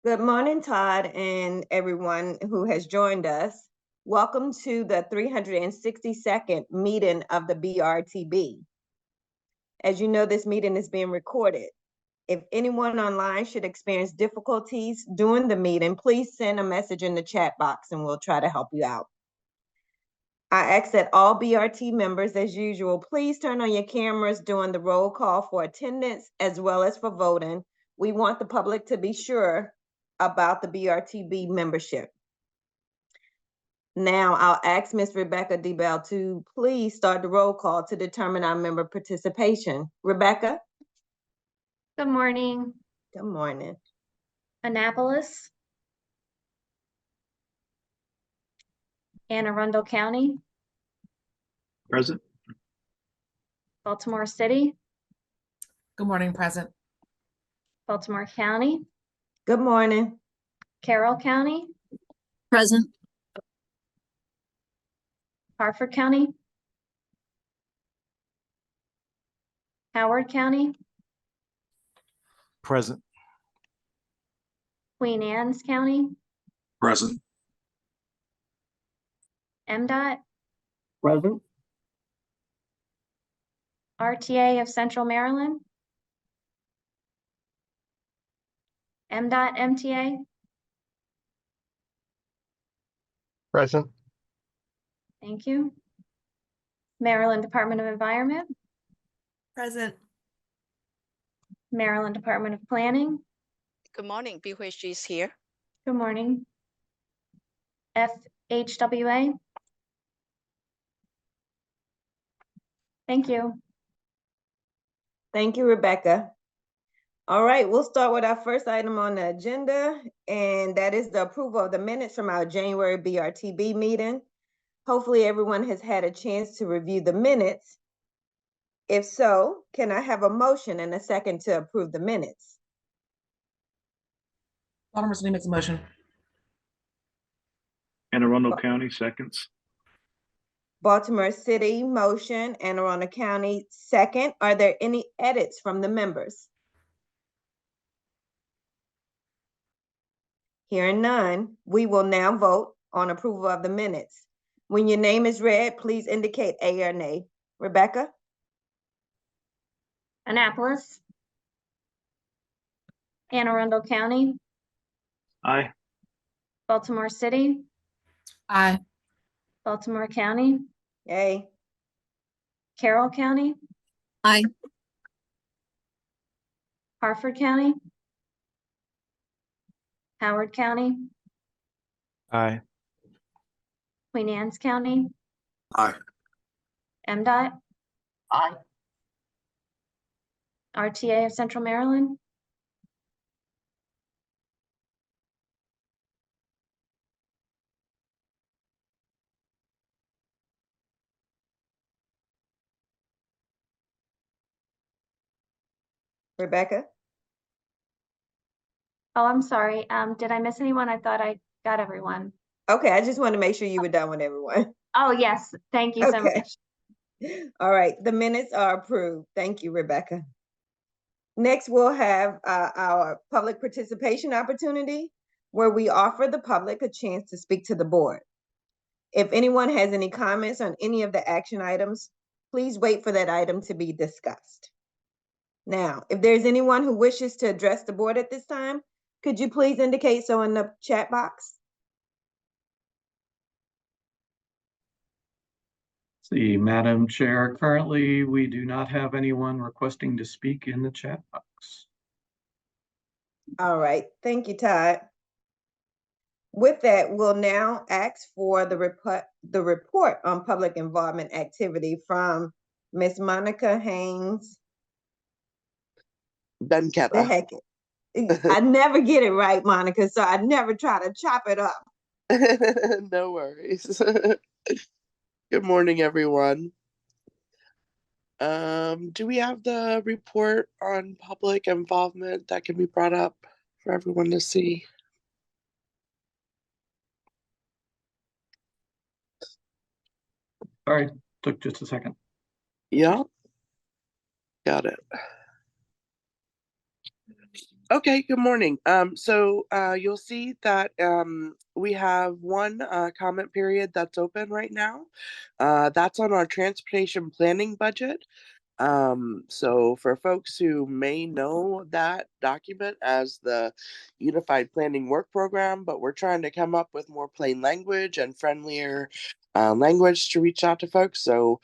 Good morning, Todd, and everyone who has joined us. Welcome to the 362nd meeting of the BRTB. As you know, this meeting is being recorded. If anyone online should experience difficulties during the meeting, please send a message in the chat box and we'll try to help you out. I ask that all BRT members, as usual, please turn on your cameras during the roll call for attendance as well as for voting. We want the public to be sure about the BRTB membership. Now I'll ask Ms. Rebecca DeBell to please start the roll call to determine our member participation. Rebecca? Good morning. Good morning. Annapolis, Anne Arundel County, Present. Baltimore City, Good morning, present. Baltimore County, Good morning. Carroll County, Present. Harford County, Howard County, Present. Queen Anne's County, Present. MDOT, Present. RTA of Central Maryland, MDOT MTA, Present. thank you. Maryland Department of Environment, Present. Maryland Department of Planning, Good morning, BHG is here. good morning. FHWA, thank you. Thank you, Rebecca. All right, we'll start with our first item on the agenda, and that is the approval of the minutes from our January BRTB meeting. Hopefully everyone has had a chance to review the minutes. If so, can I have a motion and a second to approve the minutes? Baltimore City makes a motion. Anne Arundel County, seconds. Baltimore City, motion, Anne Arundel County, second. Are there any edits from the members? Hearing none, we will now vote on approval of the minutes. When your name is read, please indicate A or nay. Rebecca? Annapolis, Anne Arundel County, Aye. Baltimore City, Aye. Baltimore County, Yay. Carroll County, Aye. Harford County, Howard County, Aye. Queen Anne's County, Aye. MDOT, Aye. RTA of Central Maryland, Rebecca? oh, I'm sorry. Did I miss anyone? I thought I got everyone. Okay, I just want to make sure you were done with everyone. Oh, yes. Thank you so Okay. much. All right, the minutes are approved. Thank you, Rebecca. Next, we'll have our public participation opportunity where we offer the public a chance to speak to the board. If anyone has any comments on any of the action items, please wait for that item to be discussed. Now, if there's anyone who wishes to address the board at this time, could you please indicate so in the chat box? See, Madam Chair, currently we do not have anyone requesting to speak in the chat box. All right, thank you, Todd. With that, we'll now ask for the report on public involvement activity from Miss Monica Haynes. The Benketta. heck, I never get it right, Monica, so I never try to chop it up. No worries. Good morning, everyone. Do we have the report on public involvement that can be brought up for everyone to see? Sorry, took just a second. Yeah. Got it. Okay, good morning. You'll see that we have one comment period that's open right now. That's on our transportation planning budget. So for folks who may know that document as the Unified Planning Work Program, but we're trying to come up with more plain language and friendlier language to reach out to folks. So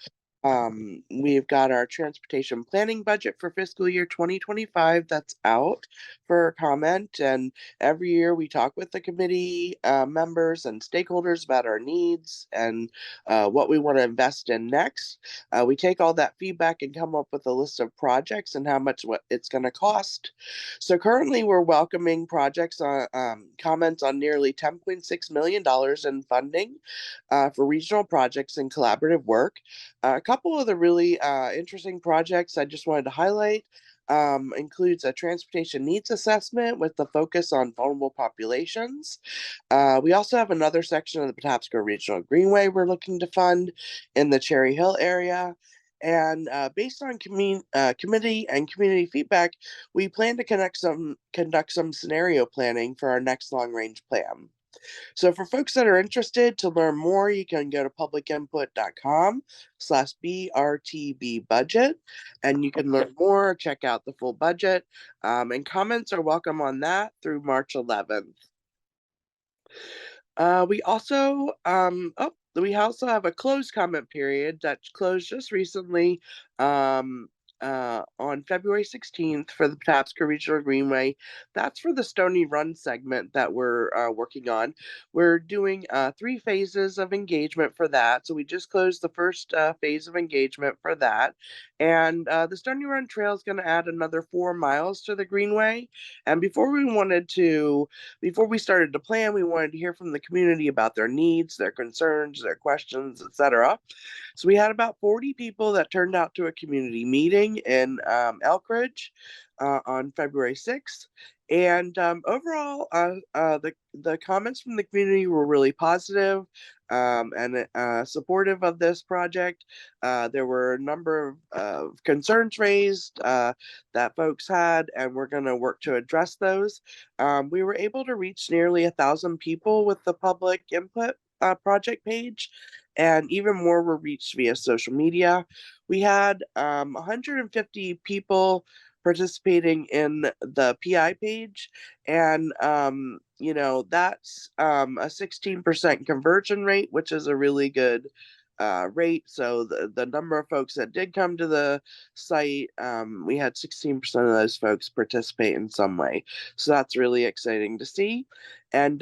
we've got our transportation planning budget for fiscal year 2025 that's out for comment. And every year we talk with the committee members and stakeholders about our needs and what we want to invest in next. We take all that feedback and come up with a list of projects and how much what it's going to cost. So currently we're welcoming projects on comments on nearly $10.6 million in funding for regional projects and collaborative work. A couple of the really interesting projects I just wanted to highlight includes a transportation needs assessment with the focus on vulnerable populations. We also have another section of the Patapsco Regional Greenway we're looking to fund in the Cherry Hill area. And based on committee and community feedback, we plan to conduct some scenario planning for our next long range plan. So for folks that are interested to learn more, you can go to publicinput.com/BRTB budget, and you can learn more, check out the full budget, and comments are welcome on that through March 11th. We also have a closed comment period that closed just recently on February 16th for the Patapsco Regional Greenway. That's for the Stony Run segment that we're working on. We're doing 3 phases of engagement for that. So we just closed the first phase of engagement for that. And the Stony Run Trail is going to add another 4 miles to the Greenway. And before we started to plan, we wanted to hear from the community about their needs, their concerns, their questions, etc. So we had about 40 people that turned out to a community meeting in Elkridge on February 6th. And overall, the comments from the community were really positive and supportive of this project. There were a number of concerns raised that folks had, and we're going to work to address those. We were able to reach nearly 1,000 people with the public input project page, and even more were reached via social media. We had 150 people participating in the PI page, and that's a 16% conversion rate, which is a really good rate. So the number of folks that did come to the site, we had 16% of those folks participate in some way. So that's really exciting to see. And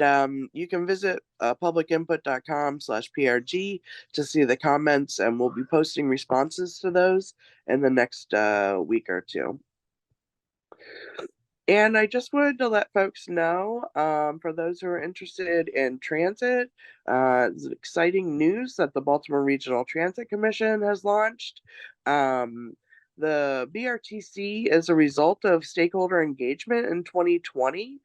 you can visit publicinput.com/PRG to see the comments, and we'll be posting responses to those in the next week or two. And I just wanted to let folks know, for those who are interested in transit, it's exciting news that the Baltimore Regional Transit Commission has launched. The BRTC is a result of stakeholder engagement in 2020.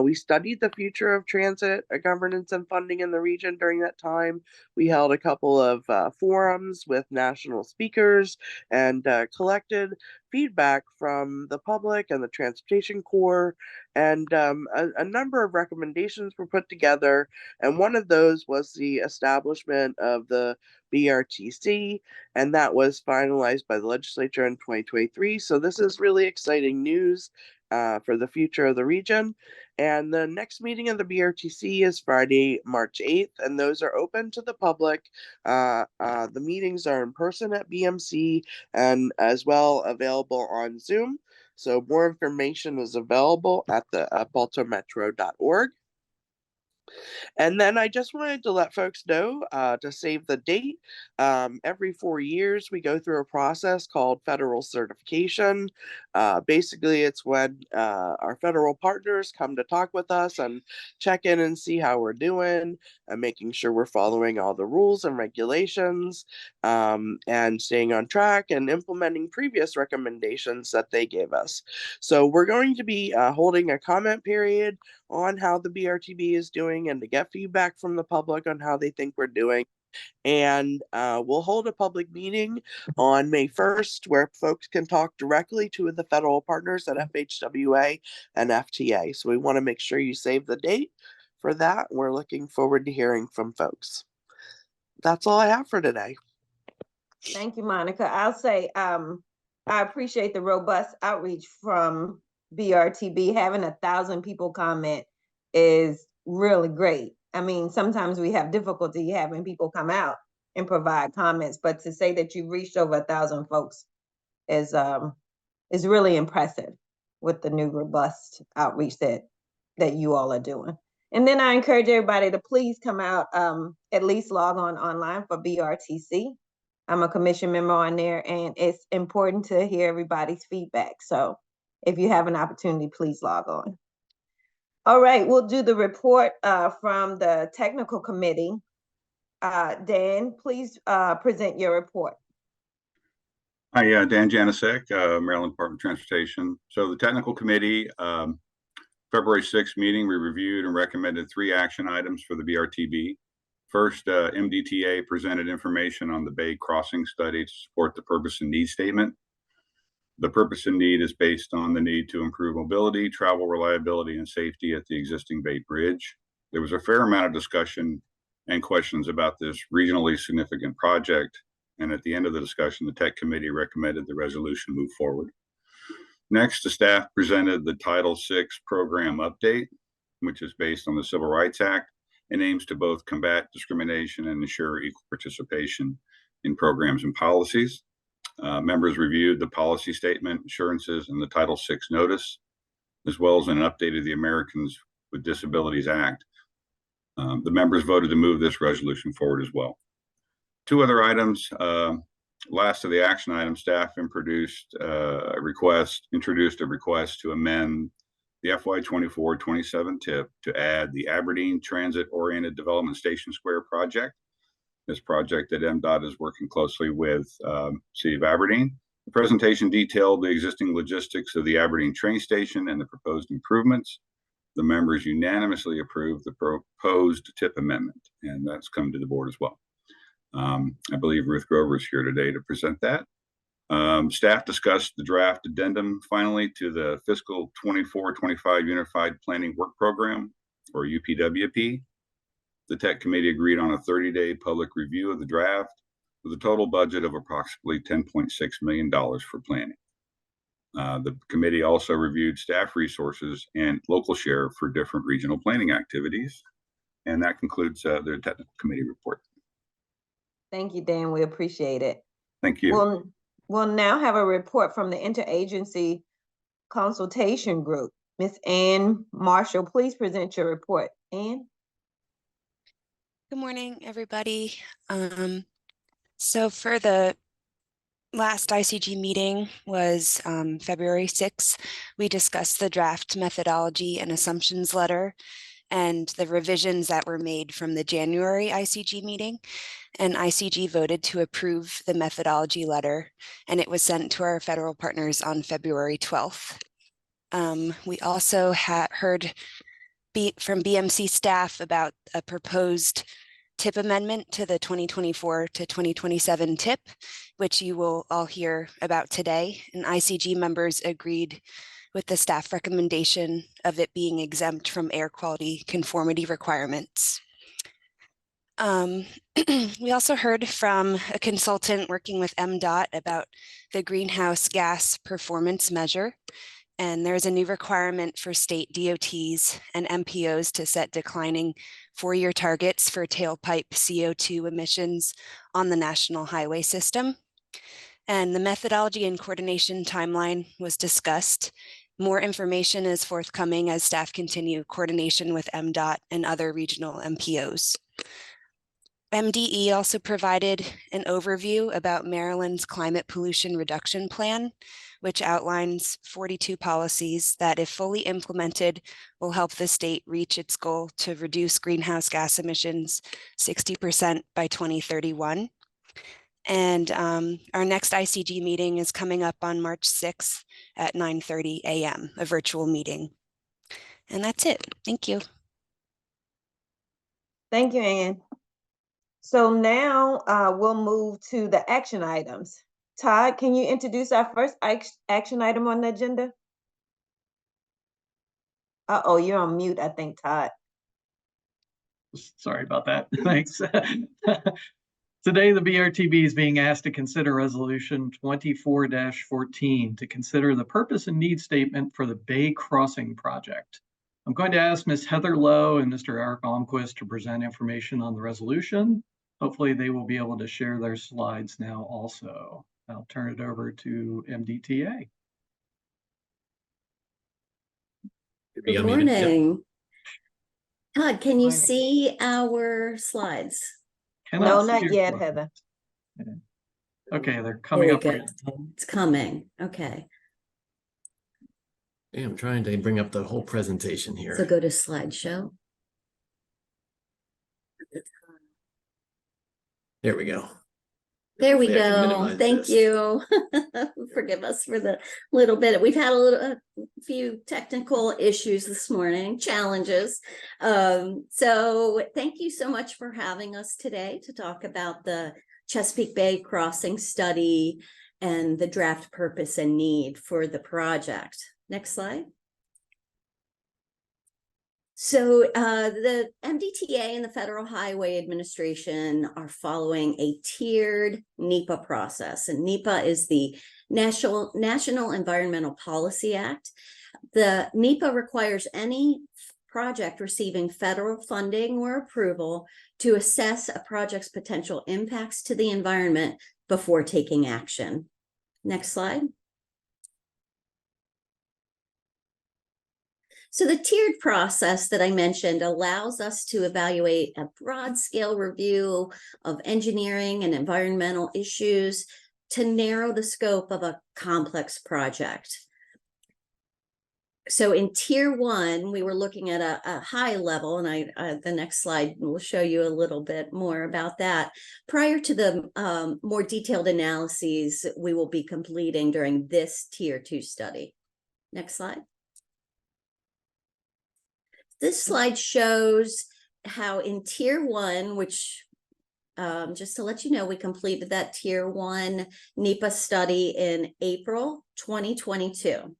We studied the future of transit governance and funding in the region during that time. We held a couple of forums with national speakers and collected feedback from the public and the Transportation Corps, and a number of recommendations were put together. And one of those was the establishment of the BRTC, and that was finalized by the legislature in 2023. So this is really exciting news for the future of the region. And the next meeting of the BRTC is Friday, March 8th, and those are open to the public. The meetings are in person at BMC and as well available on Zoom. So more information is available at the baltimoremetro.org. And then I just wanted to let folks know to save the date. Every 4 years, we go through a process called federal certification. Basically, it's when our federal partners come to talk with us and check in and see how we're doing and making sure we're following all the rules and regulations and staying on track and implementing previous recommendations that they gave us. So we're going to be holding a comment period on how the BRTB is doing and to get feedback from the public on how they think we're doing. And we'll hold a public meeting on May 1st where folks can talk directly to the federal partners at FHWA and FTA. So we want to make sure you save the date for that. We're looking forward to hearing from folks. That's all I have for today. Thank you, Monica. I'll say, I appreciate the robust outreach from BRTB. Having 1,000 people comment is really great. I mean, sometimes we have difficulty having people come out and provide comments, but to say that you reached over 1,000 folks is really impressive with the new robust outreach that you all are doing. And then I encourage everybody to please come out, at least log on online for BRTC. I'm a commission member on there, and it's important to hear everybody's feedback. So if you have an opportunity, please log on. All right, we'll do the report from the technical committee. Dan, please present your report. Hi, Dan Janicek, Maryland Department of Transportation. So the technical committee, February 6th meeting, we reviewed and recommended 3 action items for the BRTB. First, MDTA presented information on the Bay Crossing study to support the purpose and need statement. The purpose and need is based on the need to improve mobility, travel reliability, and safety at the existing Bay Bridge. There was a fair amount of discussion and questions about this regionally significant project. And at the end of the discussion, the Tech Committee recommended the resolution move forward. Next, the staff presented the Title VI program update, which is based on the Civil Rights Act and aims to both combat discrimination and ensure equal participation in programs and policies. Members reviewed the policy statement, assurances, and the Title VI notice, as well as an update of the Americans with Disabilities Act. The members voted to move this resolution forward as well. 2 other items. Last of the action items, staff introduced a request to amend the FY24-27 TIP to add the Aberdeen Transit Oriented Development Station Square project. This project that MDOT is working closely with City of Aberdeen. The presentation detailed the existing logistics of the Aberdeen train station and the proposed improvements. The members unanimously approved the proposed TIP amendment, and that's come to the board as well. I believe Ruth Grover is here today to present that. Staff discussed the draft addendum finally to the fiscal 24-25 Unified Planning Work Program, or UPWP. The Tech Committee agreed on a 30-day public review of the draft with a total budget of approximately $10.6 million for planning. The committee also reviewed staff resources and local share for different regional planning activities. And that concludes the technical committee report. Thank you, Dan. We appreciate it. Thank you. We'll now have a report from the Interagency Consultation Group. Ms. Ann Marshall, please present your report. Ann? Good morning, everybody. So for the last ICG meeting was February 6th. We discussed the draft methodology and assumptions letter and the revisions that were made from the January ICG meeting. And ICG voted to approve the methodology letter, and it was sent to our federal partners on February 12th. We also heard from BMC staff about a proposed TIP amendment to the 2024 to 2027 TIP, which you will all hear about today. And ICG members agreed with the staff recommendation of it being exempt from air quality conformity requirements. We also heard from a consultant working with MDOT about the greenhouse gas performance measure. And there's a new requirement for state DOTs and MPOs to set declining 4-year targets for tailpipe CO2 emissions on the national highway system. And the methodology and coordination timeline was discussed. More information is forthcoming as staff continue coordination with MDOT and other regional MPOs. MDE also provided an overview about Maryland's climate pollution reduction plan, which outlines 42 policies that, if fully implemented, will help the state reach its goal to reduce greenhouse gas emissions 60% by 2031. And our next ICG meeting is coming up on March 6th at 9:30 a.m., a virtual meeting. And that's it. Thank you. Thank you, Ann. So now we'll move to the action items. Todd, can you introduce our first action item on the agenda? Uh-oh, you're on mute, I think, Todd. Sorry about that. Thanks. Today, the BRTB is being asked to consider Resolution 24-14 to consider the purpose and need statement for the Bay Crossing project. I'm going to ask Ms. Heather Lowe and Mr. Eric Almquist to present information on the resolution. Hopefully, they will be able to share their slides now also. I'll turn it over to MDTA. Good morning. Todd, can you see our slides? No, not yet, Heather. Okay, they're coming up. Right. It's coming. Okay. Yeah, I'm trying to bring up the whole presentation here. So go to slideshow. There we go. There we go. Thank you. Forgive us for the little bit. We've had a few technical issues this morning, challenges. So thank you so much for having us today to talk about the Chesapeake Bay Crossing study and the draft purpose and need for the project. Next slide. So the MDTA and the Federal Highway Administration are following a tiered NEPA process, and NEPA is the National Environmental Policy Act. The NEPA requires any project receiving federal funding or approval to assess a project's potential impacts to the environment before taking action. Next slide. So the tiered process that I mentioned allows us to evaluate a broad scale review of engineering and environmental issues to narrow the scope of a complex project. So in tier 1, we were looking at a high level, and the next slide will show you a little bit more about that. Prior to the more detailed analyses we will be completing during this tier 2 study. Next slide. This slide shows how in tier 1, which just to let you know, we completed that tier 1 NEPA study in April 2022.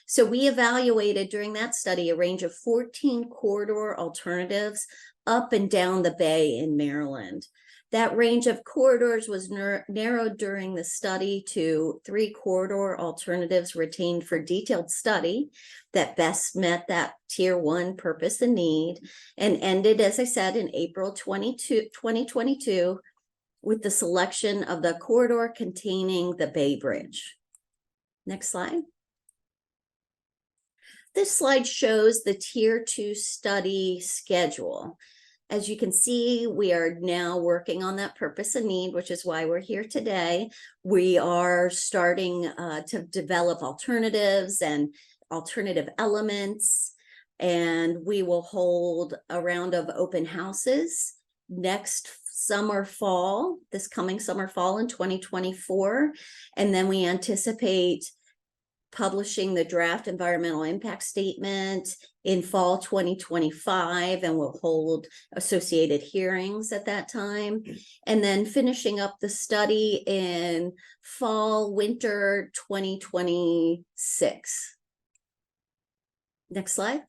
So we evaluated during that study a range of 14 corridor alternatives up and down the bay in Maryland. That range of corridors was narrowed during the study to 3 corridor alternatives retained for detailed study that best met that tier 1 purpose and need, and ended, as I said, in April 2022 with the selection of the corridor containing the Bay Bridge. Next slide. This slide shows the tier 2 study schedule. As you can see, we are now working on that purpose and need, which is why we're here today. We are starting to develop alternatives and alternative elements, and we will hold a round of open houses next this coming summer, fall in 2024. And then we anticipate publishing the draft environmental impact statement in fall 2025, and we'll hold associated hearings at that time, and then finishing up the study in winter 2026. Next slide.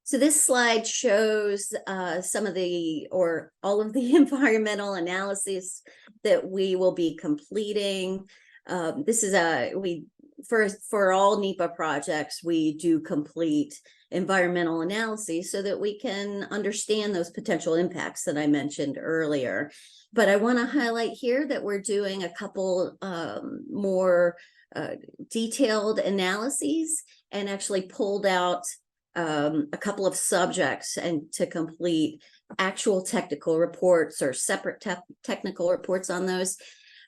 So this slide shows some of all of the environmental analysis that we will be completing. This is for all NEPA projects, we do complete environmental analyses so that we can understand those potential impacts that I mentioned earlier. But I want to highlight here that we're doing a couple more detailed analyses, and actually pulled out a couple of subjects and to complete actual technical reports or separate technical reports on those.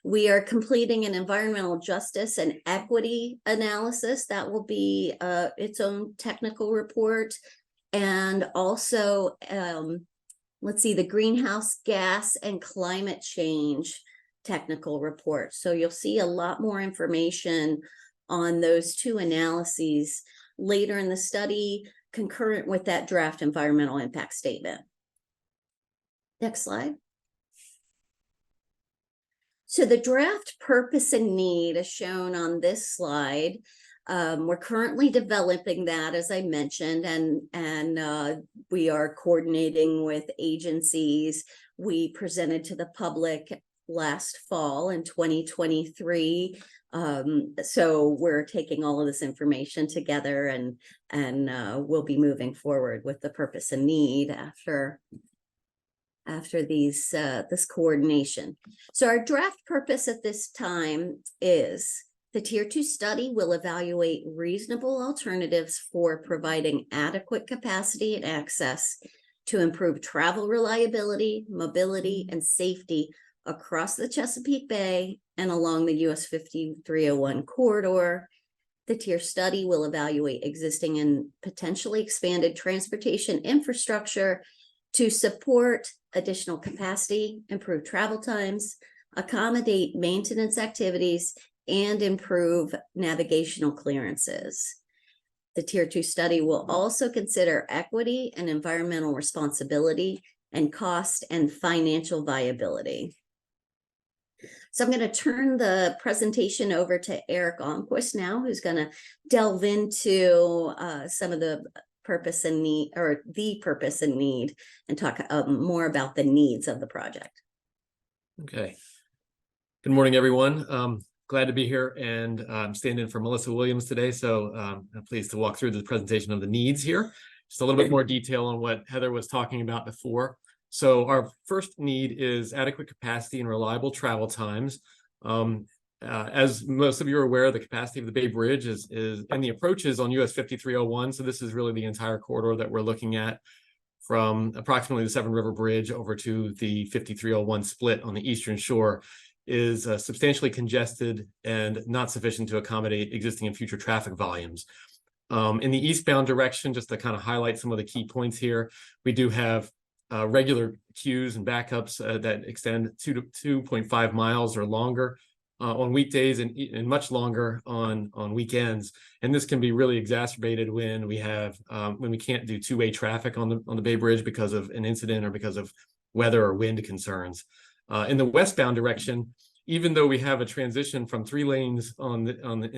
We are completing an environmental justice and equity analysis that will be its own technical report, and also let's see, the greenhouse gas and climate change technical report. So you'll see a lot more information on those 2 analyses later in the study, concurrent with that draft environmental impact statement. Next slide. So the draft purpose and need is shown on this slide. We're currently developing that, as I mentioned, and we are coordinating with agencies. We presented to the public last fall in 2023. So we're taking all of this information together, and we'll be moving forward with the purpose and need after these this coordination. So our draft purpose at this time is the Tier 2 study will evaluate reasonable alternatives for providing adequate capacity and access to improve travel reliability, mobility, and safety across the Chesapeake Bay and along the US 5301 corridor. The tier study will evaluate existing and potentially expanded transportation infrastructure to support additional capacity, improve travel times, accommodate maintenance activities, and improve navigational clearances. The Tier 2 study will also consider equity and environmental responsibility and cost and financial viability. So I'm going to turn the presentation over to Eric Almquist now, who's going to delve into some of the purpose and need, or the purpose and need, and talk more about the needs of the project. Okay. Good morning, everyone. Glad to be here, and I'm standing in for Melissa Williams today. So I'm pleased to walk through the presentation of the needs here. Just a little bit more detail on what Heather was talking about before. So our first need is adequate capacity and reliable travel times. As most of you are aware, the capacity of the Bay Bridge is and the approach is on US 5301. So this is really the entire corridor that we're looking at, from approximately the Severn River Bridge over to the 5301 split on the eastern shore, is substantially congested and not sufficient to accommodate existing and future traffic volumes. In the eastbound direction, just to kind of highlight some of the key points here, we do have regular queues and backups that extend 2.5 miles or longer on weekdays, and much longer on weekends. And this can be really exacerbated when we have when we can't do two-way traffic on the Bay Bridge because of an incident or because of weather or wind concerns. In the westbound direction, even though we have a transition from 3 lanes in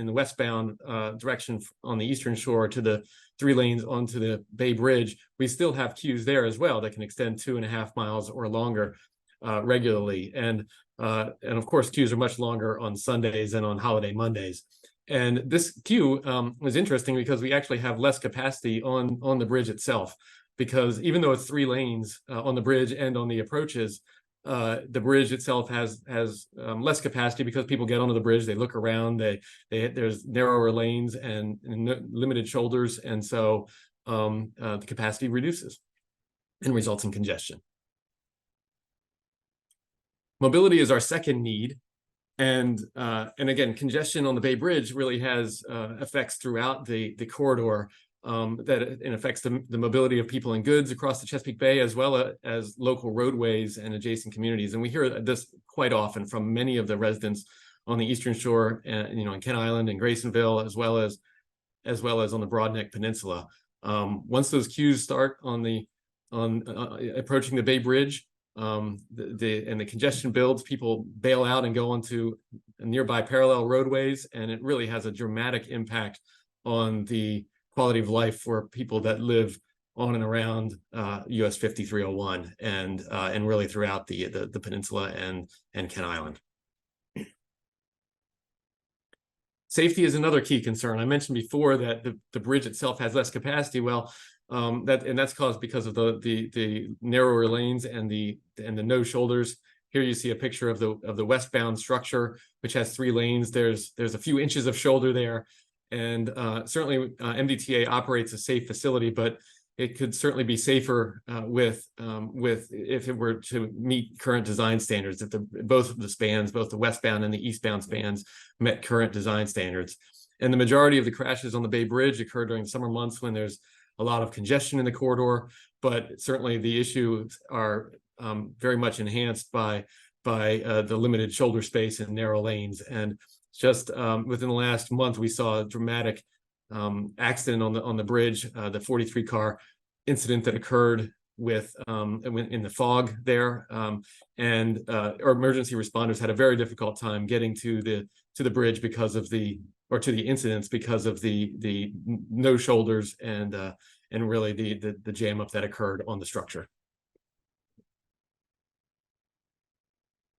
the westbound direction on the eastern shore to the 3 lanes onto the Bay Bridge, we still have queues there as well that can extend 2.5 miles or longer regularly. And of course, queues are much longer on Sundays and on holiday Mondays. And this queue was interesting because we actually have less capacity on the bridge itself, because even though it's 3 lanes on the bridge and on the approaches, the bridge itself has less capacity because people get onto the bridge, they look around, there's narrower lanes and limited shoulders, and so the capacity reduces and results in congestion. Mobility is our second need, and again, congestion on the Bay Bridge really has effects throughout the corridor. That it affects the mobility of people and goods across the Chesapeake Bay, as well as local roadways and adjacent communities. And we hear this quite often from many of the residents on the eastern shore, and in Kent Island and Graysonville, as well as on the Broadneck Peninsula. Once those queues start approaching the Bay Bridge, and the congestion builds, people bail out and go onto nearby parallel roadways, and it really has a dramatic impact on the quality of life for people that live on and around US 5301 and really throughout the peninsula and Kent Island. Safety is another key concern. I mentioned before that the bridge itself has less capacity. Well, that's caused because of the narrower lanes and the no shoulders. Here you see a picture of the westbound structure, which has 3 lanes. There's a few inches of shoulder there. And certainly MDTA operates a safe facility, but it could certainly be safer with if it were to meet current design standards, if both the westbound and the eastbound spans met current design standards. And the majority of the crashes on the Bay Bridge occur during summer months when there's a lot of congestion in the corridor, but certainly the issues are very much enhanced by the limited shoulder space and narrow lanes. And just within the last month, we saw a dramatic accident on the bridge, the 43 car incident that occurred with in the fog there, and our emergency responders had a very difficult time getting to the bridge because of the incidents because of the no shoulders and really the jam up that occurred on the structure.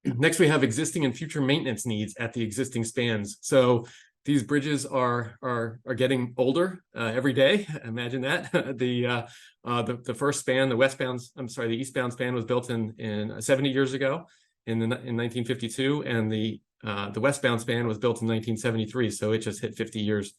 Next, we have existing and future maintenance needs at the existing spans. So these bridges are getting older every day. Imagine that. The first span, the eastbound span was built in 70 years ago in 1952, and the westbound span was built in 1973. So it just hit 50 years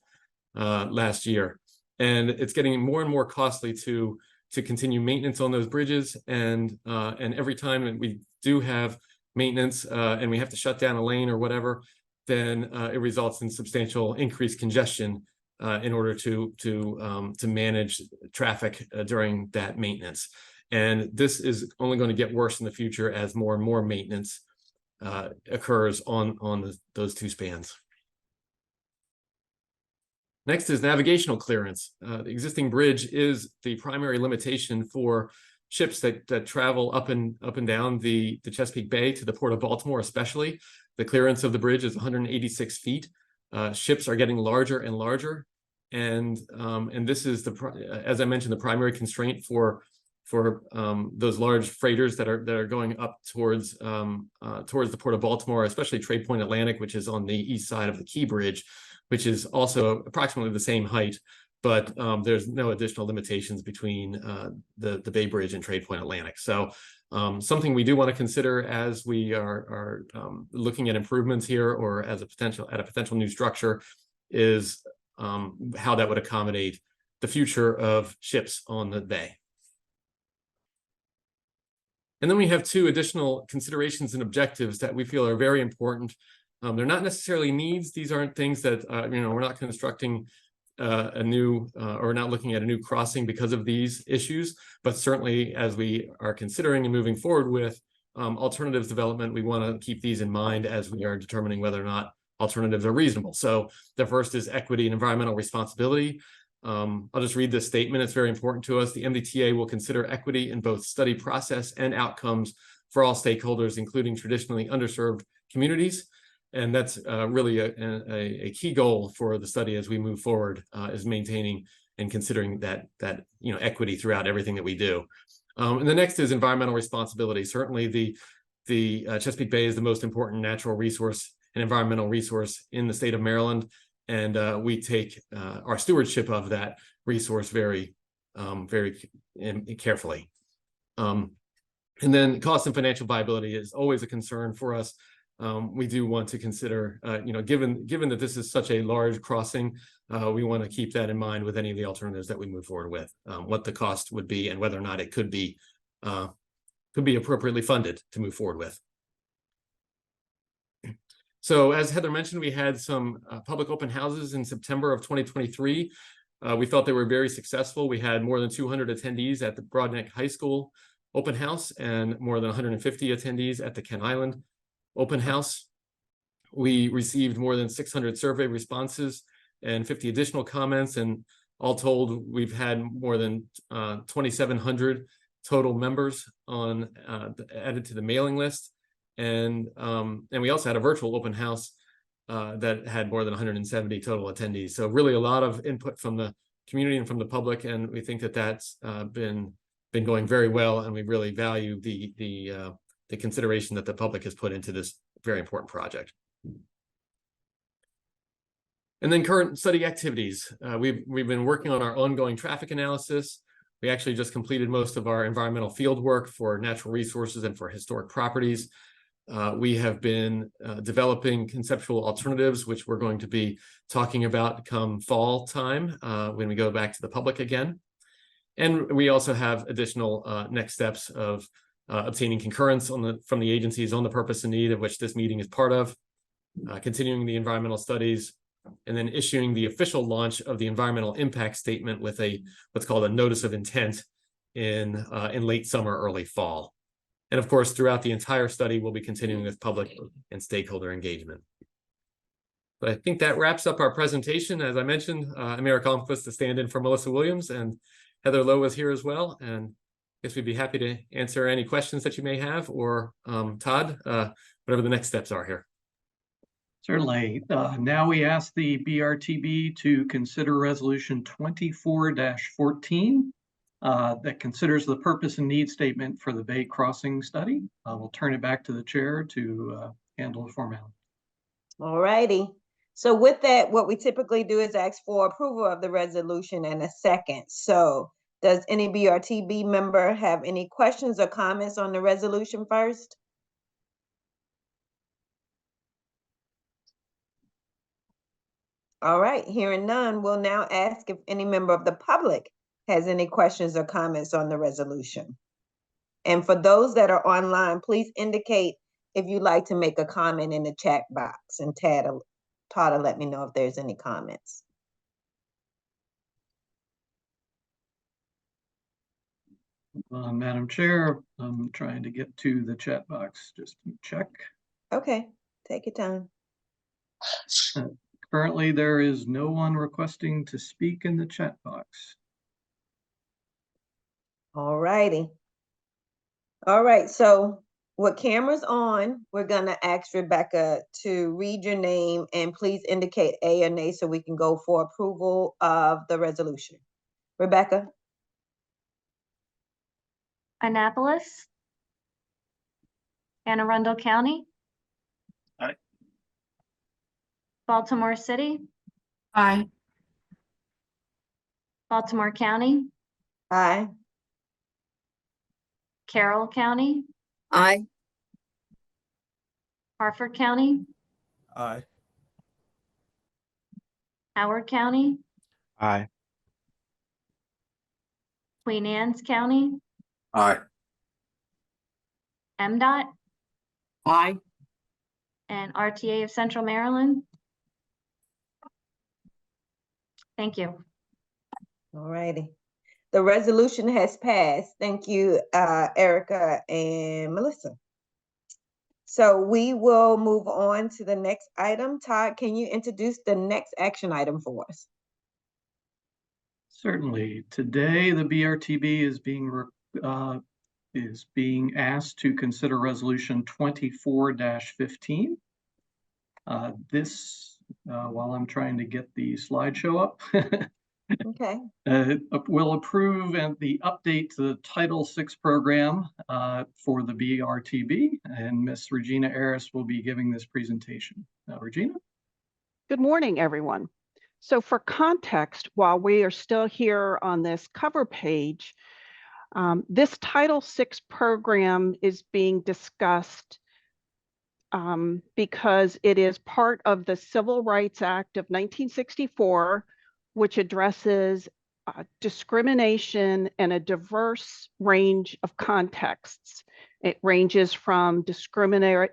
last year, and it's getting more and more costly to continue maintenance on those bridges. And every time that we do have maintenance and we have to shut down a lane or whatever, then it results in substantial increased congestion in order to manage traffic during that maintenance. And this is only going to get worse in the future as more and more maintenance occurs on those two spans. Next is navigational clearance. The existing bridge is the primary limitation for ships that travel up and down the Chesapeake Bay to the Port of Baltimore, especially. The clearance of the bridge is 186 feet. Ships are getting larger and larger, and this is as I mentioned, the primary constraint for those large freighters that are going up towards the Port of Baltimore, especially Trade Point Atlantic, which is on the east side of the Key Bridge, which is also approximately the same height. But there's no additional limitations between the Bay Bridge and Trade Point Atlantic. So something we do want to consider as we are looking at improvements here, or as a potential new structure, is how that would accommodate the future of ships on the bay. And then we have two additional considerations and objectives that we feel are very important. They're not necessarily needs. These aren't things that we're not constructing a new or not looking at a new crossing because of these issues, but certainly as we are considering and moving forward with alternatives development, we want to keep these in mind as we are determining whether or not alternatives are reasonable. So the first is equity and environmental responsibility. I'll just read this statement. It's very important to us. The MDTA will consider equity in both study process and outcomes for all stakeholders, including traditionally underserved communities. And that's really a key goal for the study as we move forward, is maintaining and considering that equity throughout everything that we do. And the next is environmental responsibility. Certainly the Chesapeake Bay is the most important natural resource and environmental resource in the state of Maryland. And we take our stewardship of that resource very carefully. And then cost and financial viability is always a concern for us. We do want to consider, given that this is such a large crossing, we want to keep that in mind with any of the alternatives that we move forward with, what the cost would be and whether or not it could be appropriately funded to move forward with. So as Heather mentioned, we had some public open houses in September of 2023. We felt they were very successful. We had more than 200 attendees at the Broadneck High School open house and more than 150 attendees at the Kent Island open house. We received more than 600 survey responses and 50 additional comments, and all told, we've had more than 2,700 total members added to the mailing list. And we also had a virtual open house that had more than 170 total attendees. So really a lot of input from the community and from the public, and we think that that's been going very well, and we really value the consideration that the public has put into this very important project. And then current study activities. We've been working on our ongoing traffic analysis. We actually just completed most of our environmental field work for natural resources and for historic properties. We have been developing conceptual alternatives, which we're going to be talking about come fall time when we go back to the public again. And we also have additional next steps of obtaining concurrence from the agencies on the purpose and need, of which this meeting is part of, continuing the environmental studies, and then issuing the official launch of the environmental impact statement with what's called a notice of intent in late summer, early fall. And of course, throughout the entire study, we'll be continuing with public and stakeholder engagement. But I think that wraps up our presentation. As I mentioned, I'm Eric Almquist, the stand-in for Melissa Williams, and Heather Lowe is here as well. And I guess we'd be happy to answer any questions that you may have, or Todd, whatever the next steps are here. Certainly. Now we ask the BRTB to consider resolution 24-14 that considers the purpose and need statement for the Bay Crossing study. We'll turn it back to the chair to handle the formality. All righty. So with that, what we typically do is ask for approval of the resolution and a second. So does any BRTB member have any questions or comments on the resolution first? All right, hearing none, we'll now ask if any member of the public has any questions or comments on the resolution. And for those that are online, please indicate if you'd like to make a comment in the chat box, and Todd will let me know if there's any comments. Madam Chair, I'm trying to get to the chat box just to check. Okay, take your time. Currently, there is no one requesting to speak in the chat box. All righty. All right, so with cameras on, we're gonna ask Rebecca to read your name and please indicate A or nay so we can go for approval of the resolution. Rebecca? Annapolis. Anne Arundel County. Aye. Baltimore City. Aye. Baltimore County. Aye. Carroll County. Aye. Harford County. Aye. Howard County. Aye. Queen Anne's County. Aye. MDOT. Aye. And RTA of Central Maryland. Thank you. All righty. The resolution has passed. Thank you, Erica and Melissa. So we will move on to the next item. Todd, can you introduce the next action item for us? Certainly. Today, the BRTB is being asked to consider resolution 24-15. While I'm trying to get the slideshow up, Okay. will approve and the update to the Title VI program for the BRTB, and Miss Regina Harris will be giving this presentation. Regina? Good morning, everyone. So for context, while we are still here on this cover page, this Title VI program is being discussed because it is part of the Civil Rights Act of 1964, which addresses discrimination in a diverse range of contexts. It ranges from discriminatory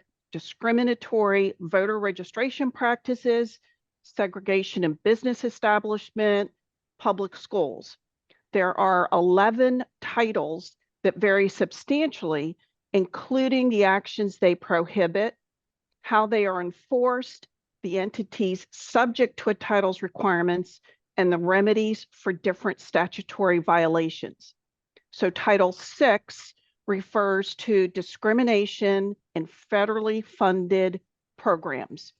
voter registration practices, segregation in business establishment, public schools. There are 11 titles that vary substantially, including the actions they prohibit, how they are enforced, the entities subject to a title's requirements, and the remedies for different statutory violations. So Title VI refers to discrimination in federally funded programs.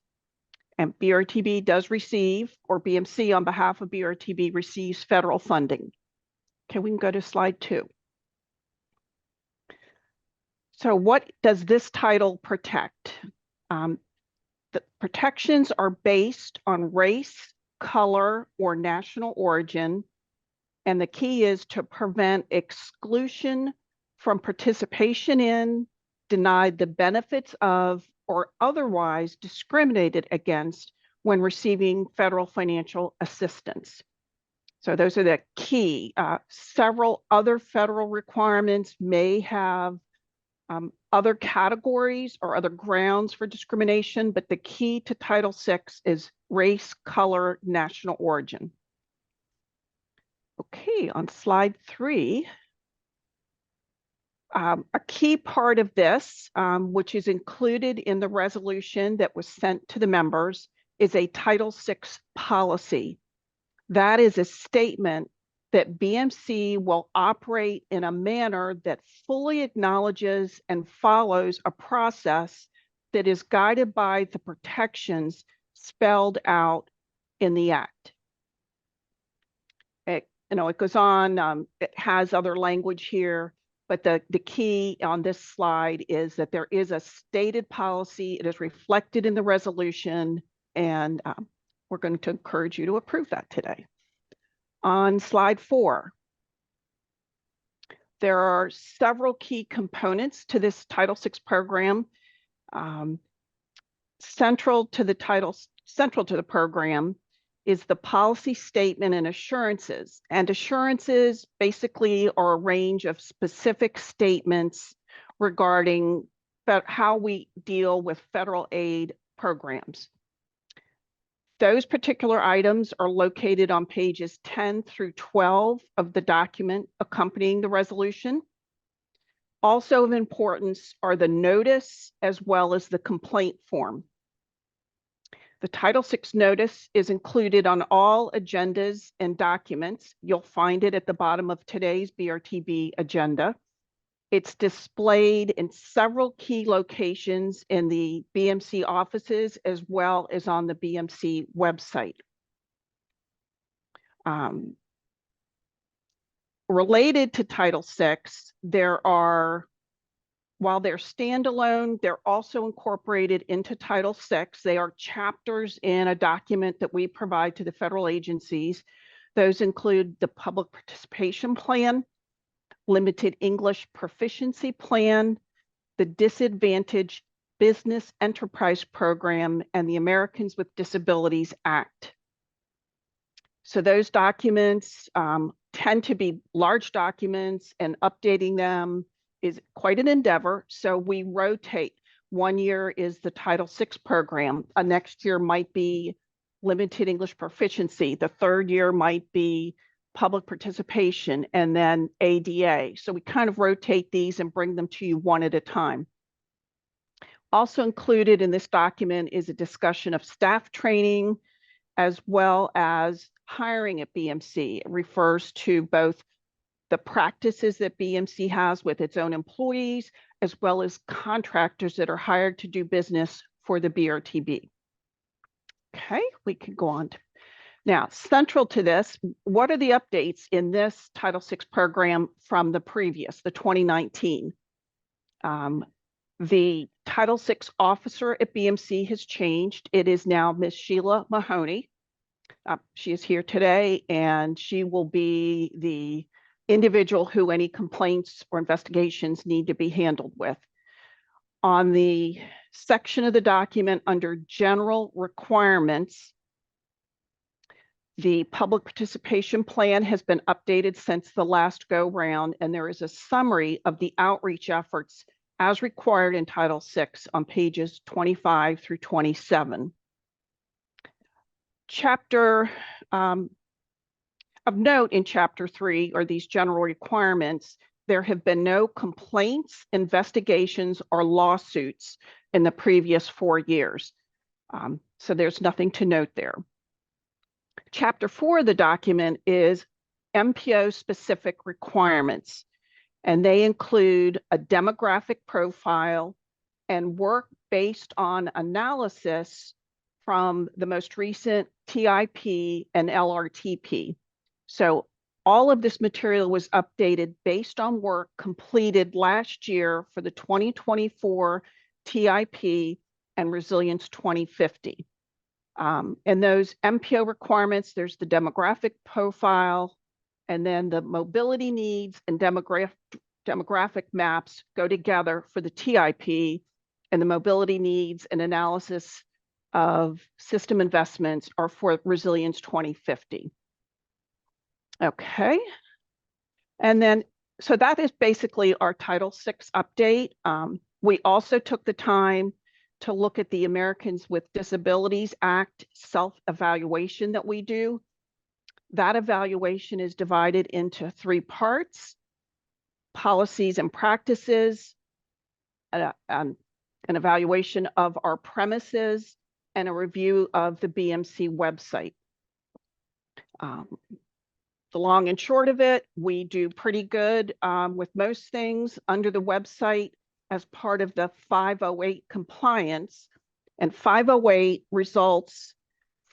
And BRTB does receive, or BMC on behalf of BRTB receives federal funding. Okay, we can go to slide 2. So what does this title protect? The protections are based on race, color, or national origin. And the key is to prevent exclusion from participation in, denied the benefits of, or otherwise discriminated against when receiving federal financial assistance. So those are the key. Several other federal requirements may have other categories or other grounds for discrimination, but the key to Title VI is race, color, national origin. Okay, on slide 3, a key part of this, which is included in the resolution that was sent to the members, is a Title VI policy. That is a statement that BMC will operate in a manner that fully acknowledges and follows a process that is guided by the protections spelled out in the Act. It goes on, it has other language here, but the key on this slide is that there is a stated policy. It is reflected in the resolution, and we're going to encourage you to approve that today. On slide 4, there are several key components to this Title VI program. Central to the program is the policy statement and assurances. And assurances basically are a range of specific statements regarding how we deal with federal aid programs. Those particular items are located on pages 10 through 12 of the document accompanying the resolution. Also of importance are the notice as well as the complaint form. The Title VI notice is included on all agendas and documents. You'll find it at the bottom of today's BRTB agenda. It's displayed in several key locations in the BMC offices as well as on the BMC website. Related to Title VI, while they're standalone, they're also incorporated into Title VI. They are chapters in a document that we provide to the federal agencies. Those include the Public Participation Plan, Limited English Proficiency Plan, the Disadvantaged Business Enterprise Program, and the Americans with Disabilities Act. So those documents tend to be large documents, and updating them is quite an endeavor. So we rotate. 1 year is the Title VI program. Next year might be Limited English Proficiency. The third year might be Public Participation, and then ADA. So we kind of rotate these and bring them to you one at a time. Also included in this document is a discussion of staff training as well as hiring at BMC. It refers to both the practices that BMC has with its own employees, as well as contractors that are hired to do business for the BRTB. Okay, we can go on. Now, central to this, what are the updates in this Title VI program from the previous, the 2019? The Title VI officer at BMC has changed. It is now Ms. Sheila Mahoney. She is here today, and she will be the individual who any complaints or investigations need to be handled with. On the section of the document under general requirements, the Public Participation Plan has been updated since the last go round, and there is a summary of the outreach efforts as required in Title VI on pages 25 through 27. Chapter of note in Chapter 3 are these general requirements. There have been no complaints, investigations, or lawsuits in the previous 4 years. So there's nothing to note there. Chapter 4 of the document is MPO-specific requirements, and they include a demographic profile and work based on analysis from the most recent TIP and LRTP. So all of this material was updated based on work completed last year for the 2024 TIP and Resilience 2050. And those MPO requirements, there's the demographic profile, and then the mobility needs and demographic maps go together for the TIP, and the mobility needs and analysis of system investments are for Resilience 2050. Okay. And then, so that is basically our Title VI update. We also took the time to look at the Americans with Disabilities Act self-evaluation that we do. That evaluation is divided into 3 parts: policies and practices, an evaluation of our premises, and a review of the BMC website. The long and short of it, we do pretty good with most things under the website as part of the 508 compliance. And 508 results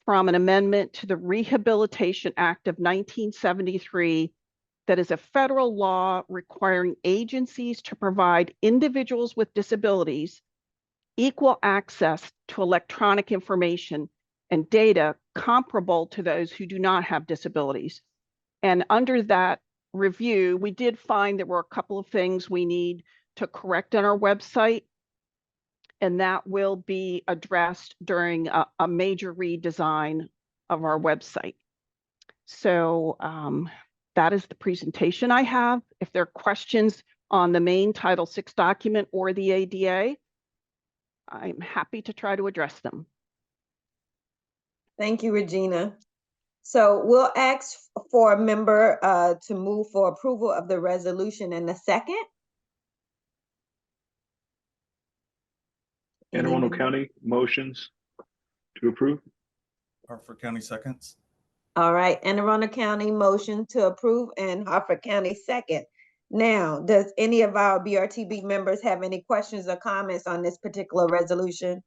from an amendment to the Rehabilitation Act of 1973 that is a federal law requiring agencies to provide individuals with disabilities equal access to electronic information and data comparable to those who do not have disabilities. And under that review, we did find there were a couple of things we need to correct on our website, and that will be addressed during a major redesign of our website. So that is the presentation I have. If there are questions on the main Title VI document or the ADA, I'm happy to try to address them. Thank you, Regina. So we'll ask for a member to move for approval of the resolution in a second. Anne Arundel County motions to approve. Hartford County seconds. All right, Anne Arundel County motion to approve and Hartford County second. Now, does any of our BRTB members have any questions or comments on this particular resolution?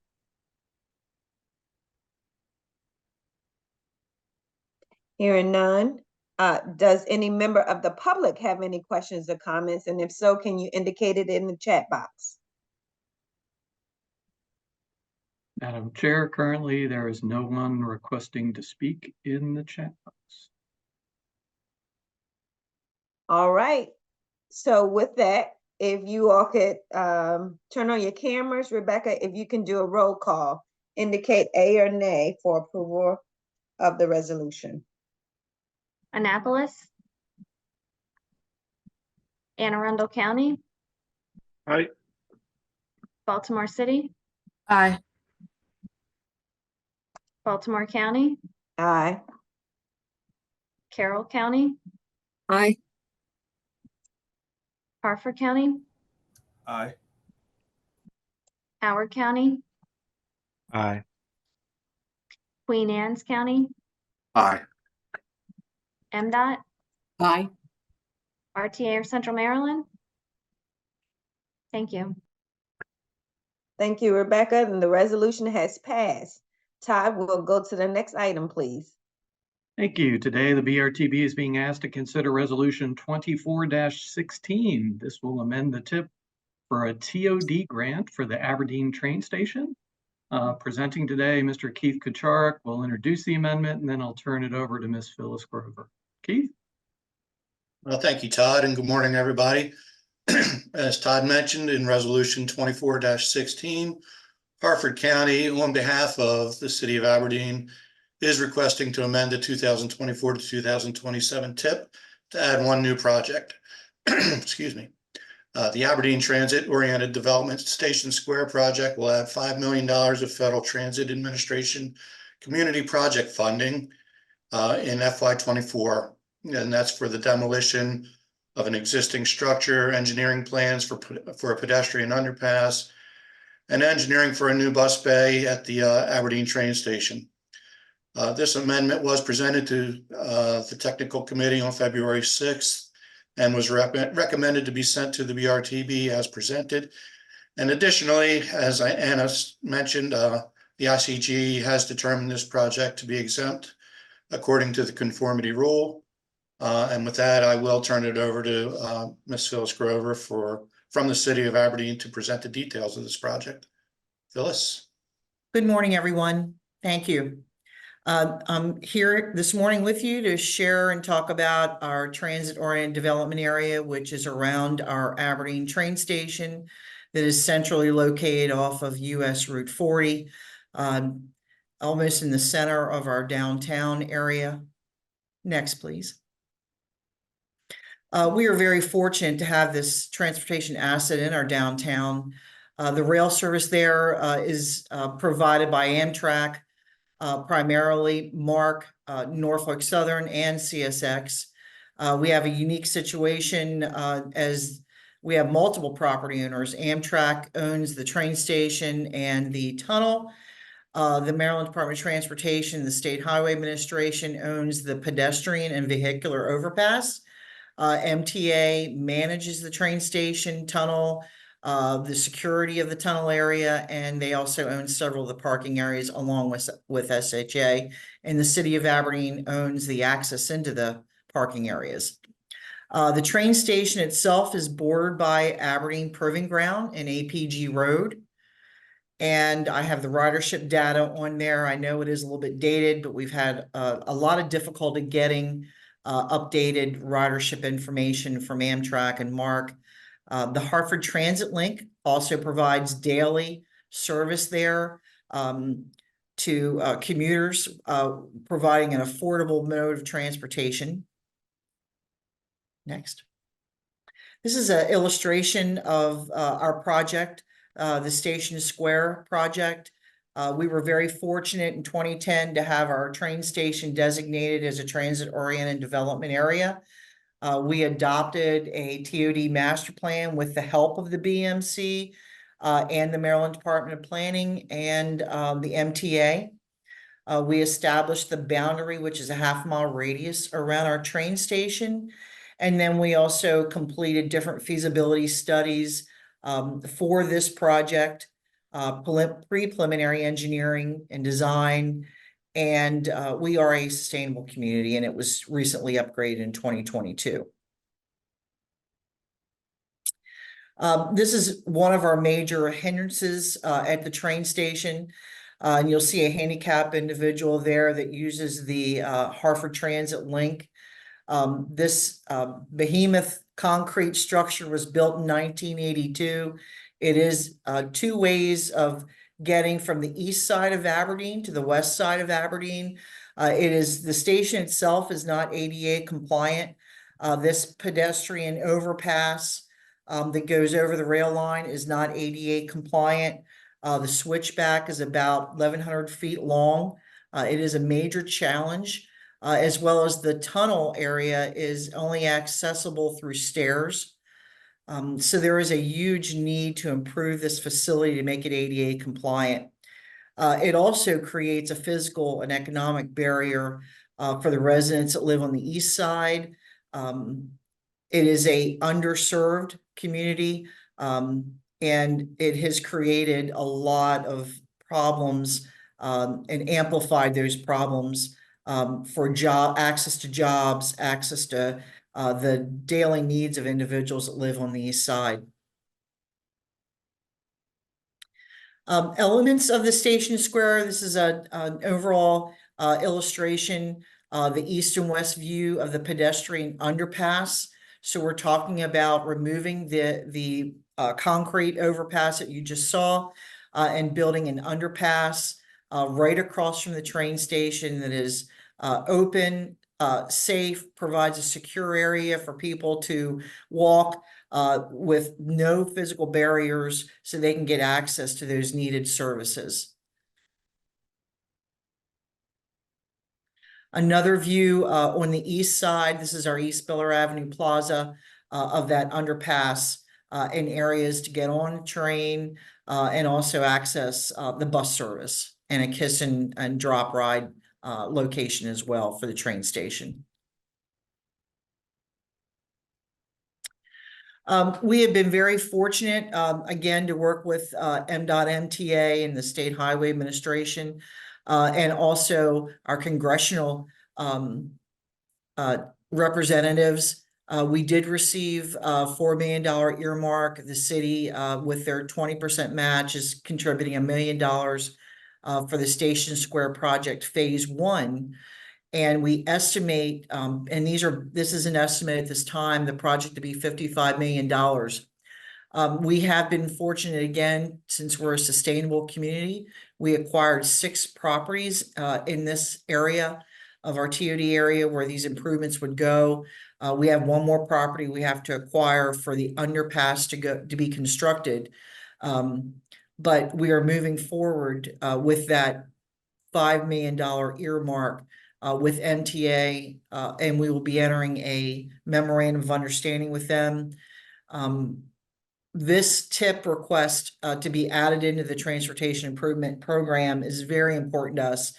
Hearing none. Does any member of the public have any questions or comments? And if so, can you indicate it in the chat box? Madam Chair, currently there is no one requesting to speak in the chat box. All right. So with that, if you all could turn on your cameras, Rebecca, if you can do a roll call, indicate A or nay for approval of the resolution. Annapolis, Anne Arundel County, Aye. Baltimore City, Aye. Baltimore County, Aye. Carroll County, Aye. Hartford County, Aye. Howard County, Aye. Queen Anne's County, Aye. MDOT, Aye. RTA or Central Maryland. Thank you. Thank you, Rebecca, and the resolution has passed. Todd, we'll go to the next item, please. Thank you. Today, the BRTB is being asked to consider Resolution 24-16. This will amend the TIP for a TOD grant for the Aberdeen train station. Presenting today, Mr. Keith Kucharik will introduce the amendment, and then I'll turn it over to Ms. Phyllis Grover. Keith? Well, thank you, Todd, and good morning, everybody. As Todd mentioned, in Resolution 24-16, Hartford County, on behalf of the City of Aberdeen, is requesting to amend the 2024 to 2027 TIP to add one new project. Excuse me. The Aberdeen Transit Oriented Development Station Square project will add $5 million of Federal Transit Administration community project funding in FY24, and that's for the demolition of an existing structure, engineering plans for a pedestrian underpass, and engineering for a new bus bay at the Aberdeen train station. This amendment was presented to the technical committee on February 6th and was recommended to be sent to the BRTB as presented. And additionally, as Anna mentioned, the ICG has determined this project to be exempt according to the conformity rule. And with that, I will turn it over to Ms. Phyllis Grover from the City of Aberdeen to present the details of this project. Phyllis. Good morning, everyone. Thank you. I'm here this morning with you to share and talk about our transit-oriented development area, which is around our Aberdeen train station that is centrally located off of US Route 40, almost in the center of our downtown area. Next, please. We are very fortunate to have this transportation asset in our downtown. The rail service there is provided by Amtrak, primarily MARC, Norfolk Southern, and CSX. We have a unique situation as we have multiple property owners. Amtrak owns the train station and the tunnel. The Maryland Department of Transportation, the State Highway Administration owns the pedestrian and vehicular overpass. MTA manages the train station tunnel, the security of the tunnel area, and they also own several of the parking areas along with SHA. And the city of Aberdeen owns the access into the parking areas. The train station itself is bordered by Aberdeen Proving Ground and APG Road. And I have the ridership data on there. I know it is a little bit dated, but we've had a lot of difficulty getting updated ridership information from Amtrak and Mark. The Hartford Transit Link also provides daily service there to commuters, providing an affordable mode of transportation. Next. This is an illustration of our project, the Station Square project. We were very fortunate in 2010 to have our train station designated as a transit-oriented development area. We adopted a TOD master plan with the help of the BMC and the Maryland Department of Planning and the MTA. We established the boundary, which is a half-mile radius around our train station. And then we also completed different feasibility studies for this project, pre-preliminary engineering and design. And we are a sustainable community, and it was recently upgraded in 2022. This is one of our major hindrances at the train station. And you'll see a handicapped individual there that uses the Hartford Transit Link. This behemoth concrete structure was built in 1982. It is 2 ways of getting from the east side of Aberdeen to the west side of Aberdeen. The station itself is not ADA compliant. This pedestrian overpass that goes over the rail line is not ADA compliant. The switchback is about 1,100 feet long. It is a major challenge. As well as the tunnel area is only accessible through stairs. So there is a huge need to improve this facility to make it ADA compliant. It also creates a physical and economic barrier for the residents that live on the east side. It is a underserved community, and it has created a lot of problems and amplified those problems for access to jobs, access to the daily needs of individuals that live on the east side. Elements of the station square. This is an overall illustration, the east and west view of the pedestrian underpass. So we're talking about removing the concrete overpass that you just saw and building an underpass right across from the train station that is open, safe, provides a secure area for people to walk with no physical barriers so they can get access to those needed services. Another view on the east side, this is our East Spiller Avenue Plaza of that underpass and areas to get on the train and also access the bus service and a kiss and drop ride location as well for the train station. We have been very fortunate, again, to work with MDOT MTA and the State Highway Administration, and also our congressional representatives. We did receive a $4 million earmark. The city, with their 20% match, is contributing $1 million for the Station Square project phase 1. And we estimate, and this is an estimate at this time, the project to be $55 million. We have been fortunate again, since we're a sustainable community. We acquired 6 properties in this area of our TOD area where these improvements would go. We have 1 more property we have to acquire for the underpass to be constructed. But we are moving forward with that $5 million earmark with MTA, and we will be entering a memorandum of understanding with them. this tip request to be added into the transportation improvement program is very important to us.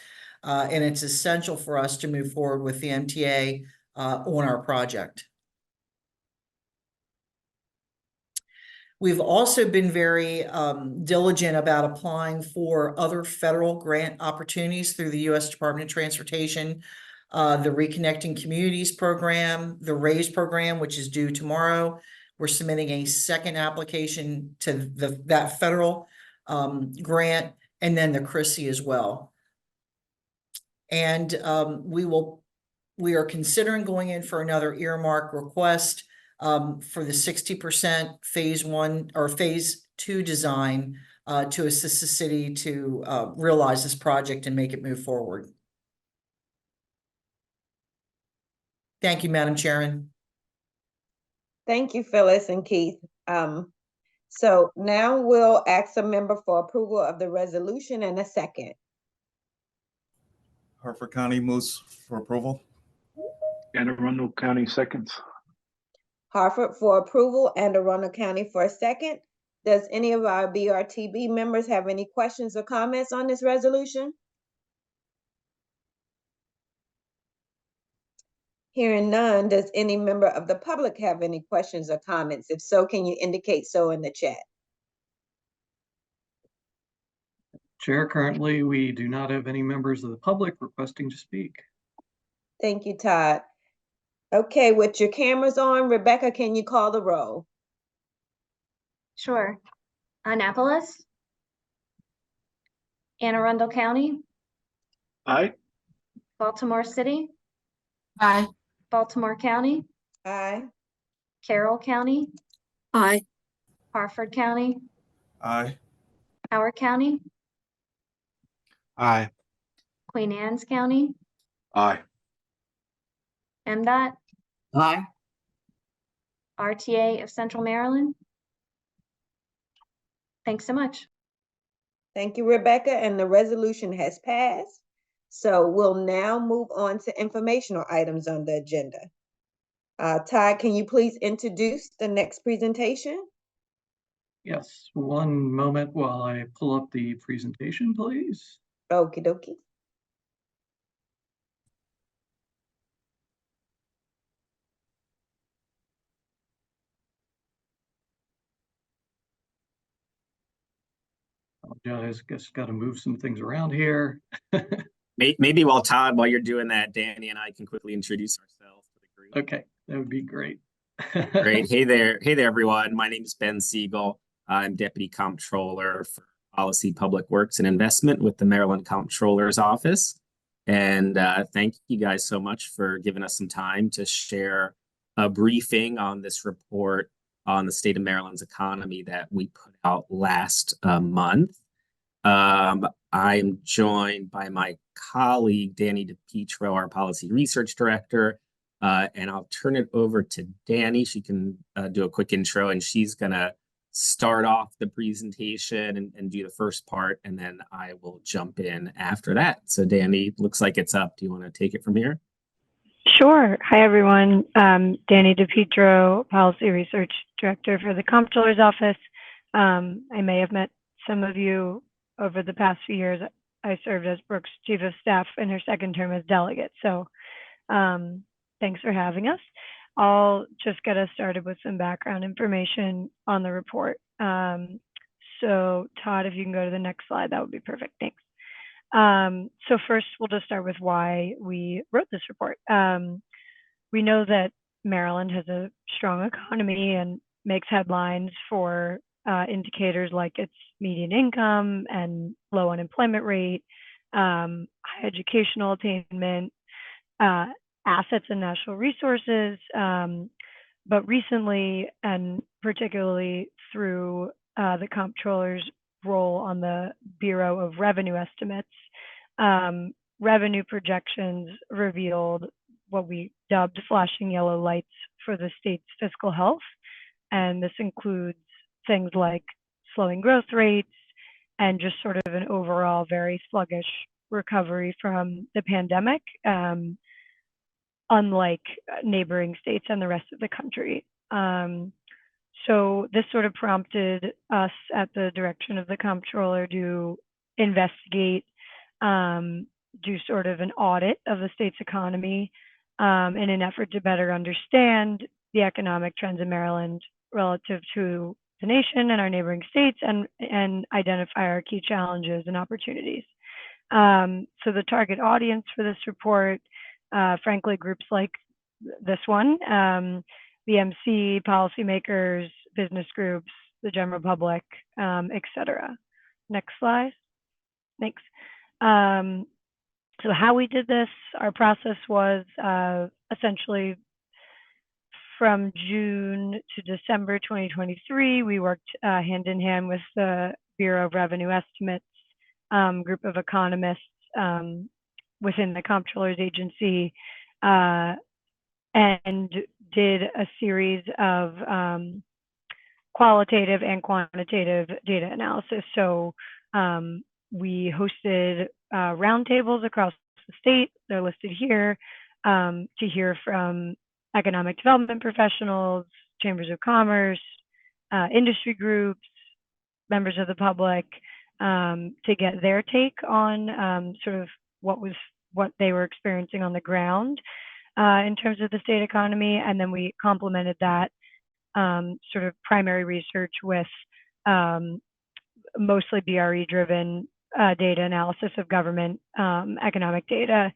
And it's essential for us to move forward with the MTA on our project. We've also been very diligent about applying for other federal grant opportunities through the U.S. Department of Transportation, the Reconnecting Communities program, the RAISE program, which is due tomorrow. We're submitting a second application to that federal grant, and then the CRISI as well. And we are considering going in for another earmark request for the 60% phase 1 or phase 2 design to assist the city to realize this project and make it move forward. Thank you, Madam Chairman. Thank you, Phyllis and Keith. So now we'll ask a member for approval of the resolution and a second. Hartford County moves for approval. Anne Arundel County seconds. Hartford for approval and Arundel County for a second. Does any of our BRTB members have any questions or comments on this resolution? Hearing none, does any member of the public have any questions or comments? If so, can you indicate so in the chat? Chair, currently we do not have any members of the public requesting to speak. Thank you, Todd. Okay, with your cameras on, Rebecca, can you call the roll? Sure. Annapolis, Anne Arundel County, Aye. Baltimore City, Aye. Baltimore County, Aye. Carroll County, Aye. Hartford County, Aye. Howard County, Aye. Queen Anne's County, Aye. MDOT, Aye. RTA of Central Maryland. Thanks so much. Thank you, Rebecca, and the resolution has passed. So we'll now move on to informational items on the agenda. Todd, can you please introduce the next presentation? Yes, one moment while I pull up the presentation, please. Okie dokie. Apologize, guess got to move some things around here. Maybe while you're doing that, Danny and I can quickly introduce ourselves to the group. Okay, that would be great. Great. Hey there, everyone. My name is Ben Siegel. I'm Deputy Comptroller for Policy, Public Works, and Investment with the Maryland Comptroller's Office. And thank you guys so much for giving us some time to share a briefing on this report on the state of Maryland's economy that we put out last month. I'm joined by my colleague, Danny DePietro, our Policy Research Director, and I'll turn it over to Danny. She can do a quick intro, and she's going to start off the presentation and do the first part, and then I will jump in after that. So Danny, looks like it's up. Do you want to take it from here? Sure. Hi, everyone. Danny DePietro, Policy Research Director for the Comptroller's Office. I may have met some of you over the past few years. I served as Brooke's Chief of Staff in her second term as delegate. So thanks for having us. I'll just get us started with some background information on the report. So Todd, if you can go to the next slide, that would be perfect. Thanks. So first, we'll just start with why we wrote this report. We know that Maryland has a strong economy and makes headlines for indicators like its median income and low unemployment rate, high educational attainment, assets and natural resources. But recently, and particularly through the Comptroller's role on the Bureau of Revenue Estimates, revenue projections revealed what we dubbed flashing yellow lights for the state's fiscal health. And this includes things like slowing growth rates and just sort of an overall very sluggish recovery from the pandemic, unlike neighboring states and the rest of the country. So this sort of prompted us at the direction of the comptroller to investigate, do sort of an audit of the state's economy in an effort to better understand the economic trends in Maryland relative to the nation and our neighboring states, and identify our key challenges and opportunities. So the target audience for this report, frankly, groups like this one, the MC, policymakers, business groups, the general public, et cetera. Next slide. Thanks. So how we did this, our process was essentially from June to December 2023, we worked hand in hand with the Bureau of Revenue Estimates, group of economists within the Comptroller's agency, and did a series of qualitative and quantitative data analysis. So we hosted roundtables across the state, they're listed here, to hear from economic development professionals, chambers of commerce, industry groups, members of the public, to get their take on sort of what they were experiencing on the ground in terms of the state economy. And then we complemented that sort of primary research with mostly BRE-driven data analysis of government economic data,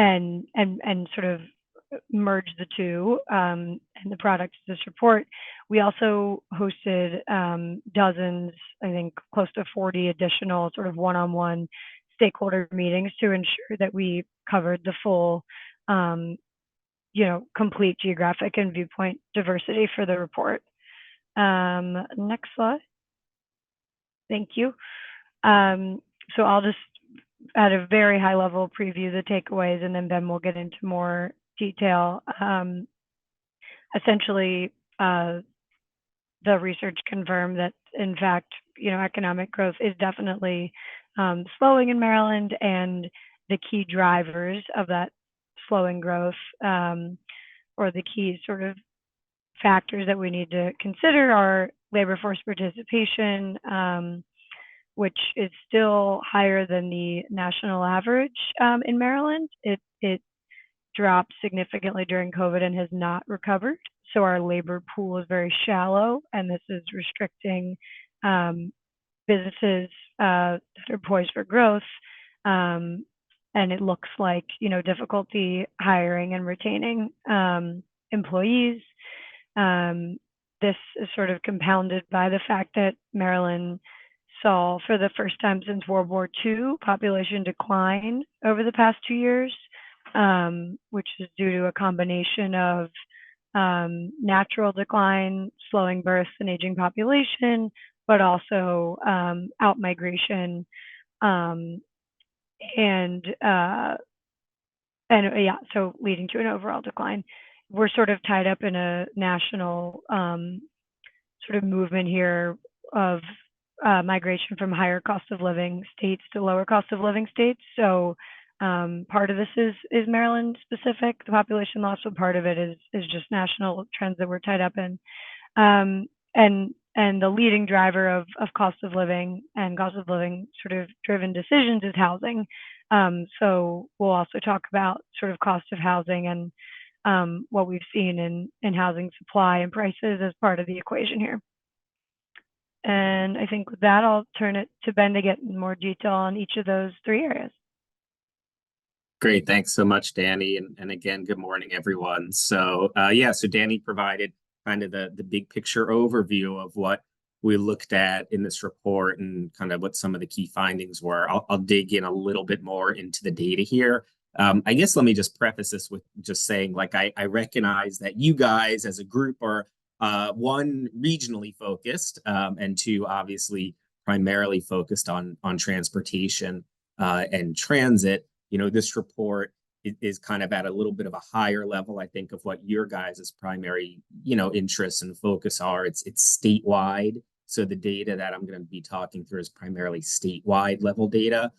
and sort of merge the two and the product of this report. We also hosted dozens, I think close to 40 additional sort of one-on-one stakeholder meetings to ensure that we covered the full, complete geographic and viewpoint diversity for the report. Next slide. Thank you. So I'll just, at a very high level, preview the takeaways, and then Ben will get into more detail. Essentially, the research confirmed that, in fact, economic growth is definitely slowing in Maryland, and the key drivers of that slowing growth, or the key sort of factors that we need to consider, are labor force participation, which is still higher than the national average in Maryland. It dropped significantly during COVID and has not recovered. So our labor pool is very shallow, and this is restricting businesses that are poised for growth. And it looks like, difficulty hiring and retaining employees. This is sort of compounded by the fact that Maryland saw, for the first time since World War II, population decline over the past 2 years, which is due to a combination of natural decline, slowing births and aging population, but also outmigration, so leading to an overall decline. We're sort of tied up in a national sort of movement here of migration from higher cost of living states to lower cost of living states. So part of this is Maryland specific, the population loss, but part of it is just national trends that we're tied up in. And the leading driver of cost of living and cost of living sort of driven decisions is housing. So we'll also talk about sort of cost of housing and what we've seen in housing supply and prices as part of the equation here. And I think with that, I'll turn it to Ben to get more detail on each of those three areas. Great. Thanks so much, Danny. And again, good morning, everyone. So so Danny provided kind of the big picture overview of what we looked at in this report and kind of what some of the key findings were. I'll dig in a little bit more into the data here. I guess let me just preface this with just saying, like, I recognize that you guys as a group are one, regionally focused, and two, obviously primarily focused on transportation and transit. This report is kind of at a little bit of a higher level, I think, of what your guys' primary, interests and focus are. It's statewide. So the data that I'm going to be talking through is primarily statewide level data.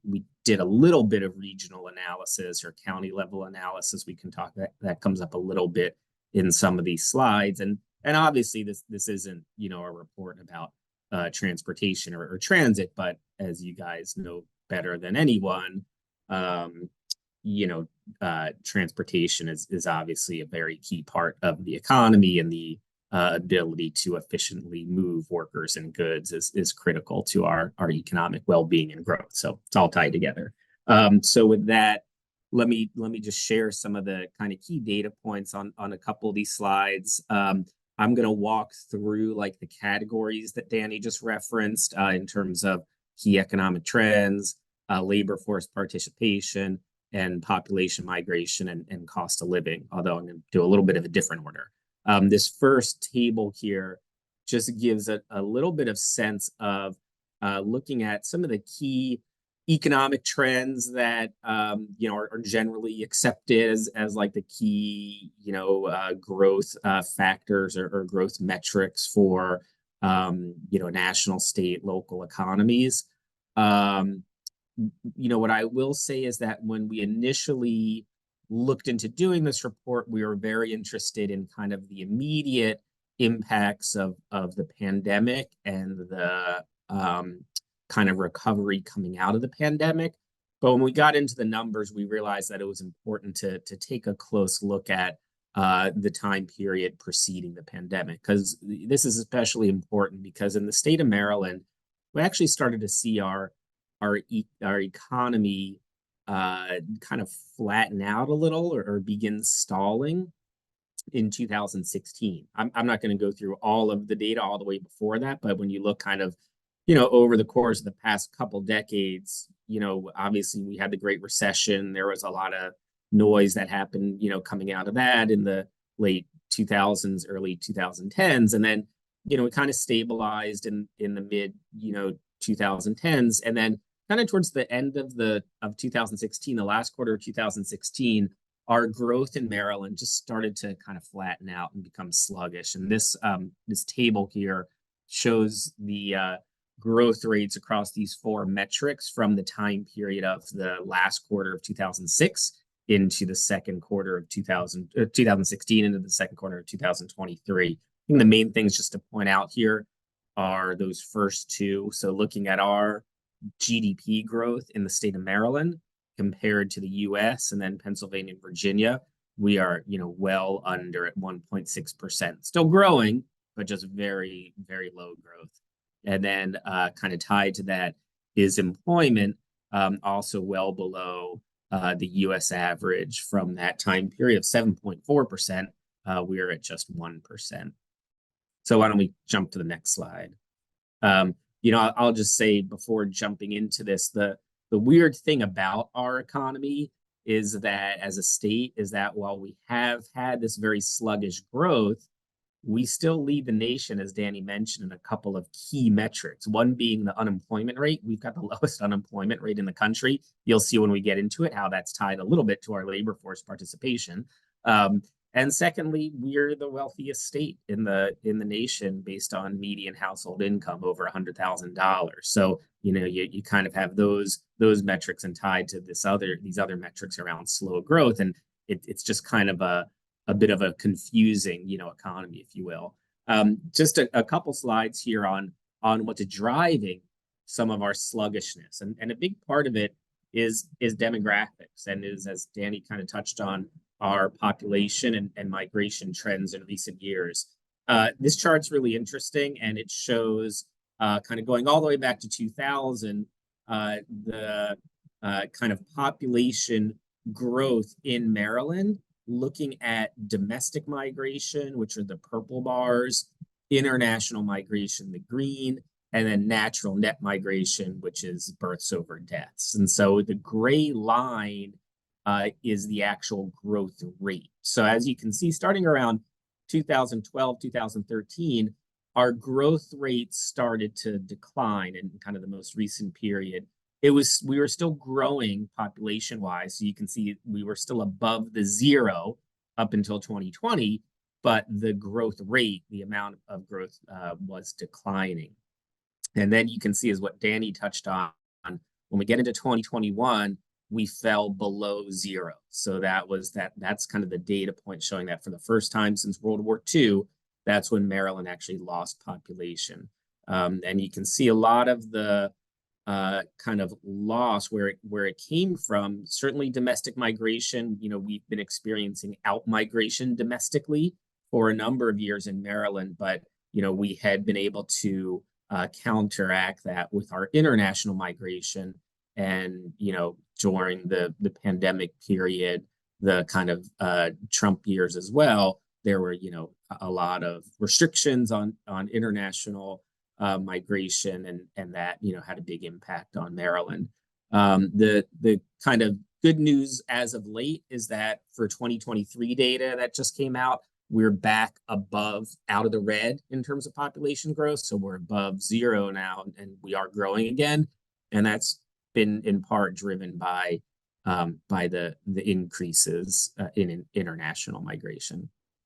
We did a little bit of regional analysis or county level analysis. We can talk that comes up a little bit in some of these slides. And obviously this isn't, you know, a report about transportation or transit, but as you guys know better than anyone, you know, transportation is obviously a very key part of the economy, and the ability to efficiently move workers and goods is critical to our economic well-being and growth. So it's all tied together. So with that, let me just share some of the kind of key data points on a couple of these slides. I'm going to walk through like the categories that Danny just referenced in terms of key economic trends, labor force participation, and population migration and cost of living, although I'm going to do a little bit of a different order. This first table here just gives a little bit of sense of looking at some of the key economic trends that you know are generally accepted as like the key, you know, growth factors or growth metrics for you know, national, state, local economies. You know, what I will say is that when we initially looked into doing this report, we were very interested in kind of the immediate impacts of the pandemic and the kind of recovery coming out of the pandemic. But when we got into the numbers, we realized that it was important to take a close look at the time period preceding the pandemic, because this is especially important because in the state of Maryland, we actually started to see our economy kind of flatten out a little or begin stalling in 2016. I'm not going to go through all of the data all the way before that, but when you look kind of, you know, over the course of the past couple decades, you know, obviously we had the Great Recession. There was a lot of noise that happened, you know, coming out of that in the late 2000s, early 2010s. And then, you know, it kind of stabilized in the mid, you know, 2010s. And then kind of towards the end of 2016, the last quarter of 2016, our growth in Maryland just started to kind of flatten out and become sluggish. And this table here shows the growth rates across these four metrics from the time period of the last quarter of 2006 into the second quarter of 2016 into the second quarter of 2023. I think the main things just to point out here are those first two. So looking at our GDP growth in the state of Maryland compared to the US and then Pennsylvania and Virginia, we are, you know, well under at 1.6%. Still growing, but just very, very low growth. And then kind of tied to that is employment, also well below the US average from that time period of 7.4%. We are at just 1%. So why don't we jump to the next slide? You know, I'll just say before jumping into this, the weird thing about our economy is that as a state is that while we have had this very sluggish growth, we still lead the nation, as Danny mentioned, in a couple of key metrics. One being the unemployment rate. We've got the lowest unemployment rate in the country. You'll see when we get into it how that's tied a little bit to our labor force participation. And secondly, we're the wealthiest state in the nation based on median household income over $100,000. So, you know, you kind of have those metrics and tied to these other metrics around slow growth. And it's just kind of a bit of a confusing, you know, economy, if you will. Just a couple slides here on what's driving some of our sluggishness. And a big part of it is demographics and is, as Danny kind of touched on, our population and migration trends in recent years. This chart's really interesting, and it shows kind of going all the way back to 2000, the kind of population growth in Maryland, looking at domestic migration, which are the purple bars, international migration, the green, and then natural net migration, which is births over deaths. And so the gray line is the actual growth rate. So as you can see, starting around 2012, 2013, our growth rate started to decline in kind of the most recent period. We were still growing population-wise. So you can see we were still above the zero up until 2020, but the growth rate, the amount of growth was declining. And then you can see is what Danny touched on. When we get into 2021, we fell below 0. So that's kind of the data point showing that for the first time since World War II, that's when Maryland actually lost population. And you can see a lot of the kind of loss where it came from. Certainly domestic migration, we've been experiencing out migration domestically for a number of years in Maryland, but we had been able to counteract that with our international migration. And during the pandemic period, the kind of Trump years as well, there were a lot of restrictions on international migration, and that had a big impact on Maryland. The kind of good news as of late is that for 2023 data that just came out, we're back above, out of the red in terms of population growth. So we're above 0 now, and we are growing again. And that's been in part driven by the increases in international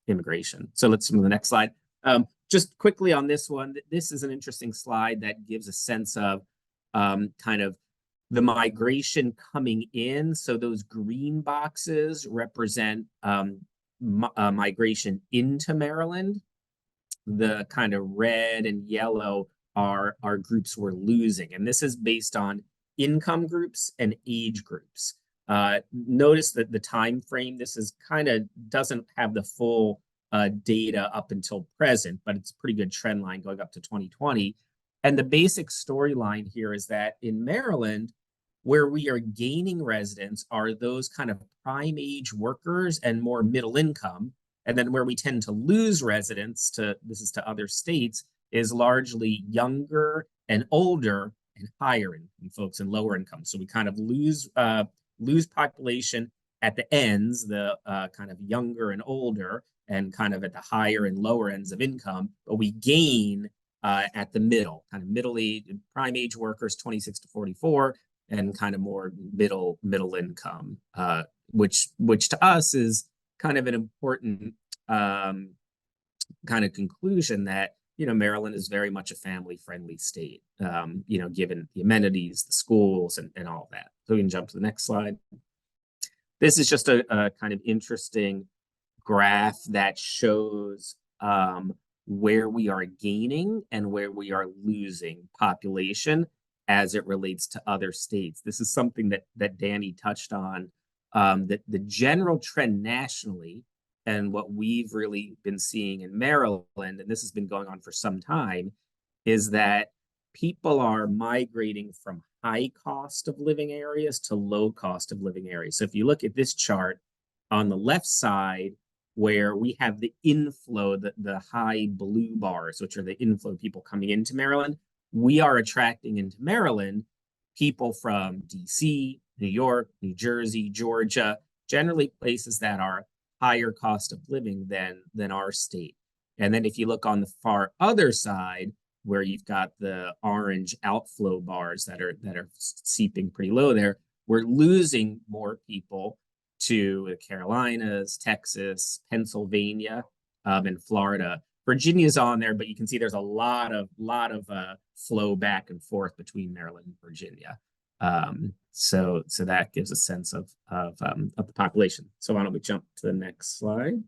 immigration. So let's move to the next slide. Just quickly on this one, this is an interesting slide that gives a sense of kind of the migration coming in. So those green boxes represent migration into Maryland. The kind of red and yellow are groups we're losing. And this is based on income groups and age groups. Notice that the time frame, this is kind of doesn't have the full data up until present, but it's a pretty good trend line going up to 2020. And the basic storyline here is that in Maryland, where we are gaining residents are those kind of prime age workers and more middle income. And then where we tend to lose residents this is to other states, is largely younger and older and higher income folks and lower income. So we kind of lose population at the ends, the kind of younger and older, and kind of at the higher and lower ends of income, but we gain at the middle, kind of middle age, prime age workers, 26 to 44, and kind of more middle income, which to us is kind of an important kind of conclusion that Maryland is very much a family-friendly state, given the amenities, the schools, and all of that. So we can jump to the next slide. This is just a kind of interesting graph that shows where we are gaining and where we are losing population as it relates to other states. This is something that Danny touched on, that the general trend nationally and what we've really been seeing in Maryland, and this has been going on for some time, is that people are migrating from high cost of living areas to low cost of living areas. So if you look at this chart on the left side, where we have the inflow, the high blue bars, which are the inflow of people coming into Maryland, we are attracting into Maryland people from DC, New York, New Jersey, Georgia, generally places that are higher cost of living than our state. And then if you look on the far other side, where you've got the orange outflow bars that are seeping pretty low there, we're losing more people to the Carolinas, Texas, Pennsylvania, and Florida. Virginia's on there, but you can see there's a lot of flow back and forth between Maryland and Virginia. So that gives a sense of the population. So why don't we jump to the next slide?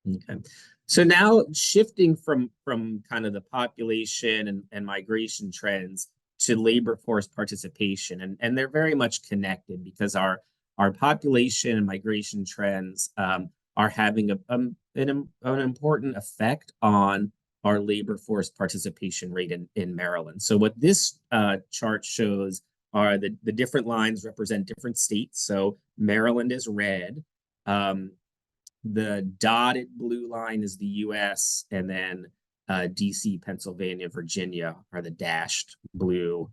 Okay. So now shifting from kind of the population and migration trends to labor force participation, and they're very much connected because our population and migration trends are having an important effect on our labor force participation rate in Maryland. So what this chart shows are the different lines represent different states. So Maryland is red. The dotted blue line is the US, and then DC, Pennsylvania, Virginia are the dashed blue,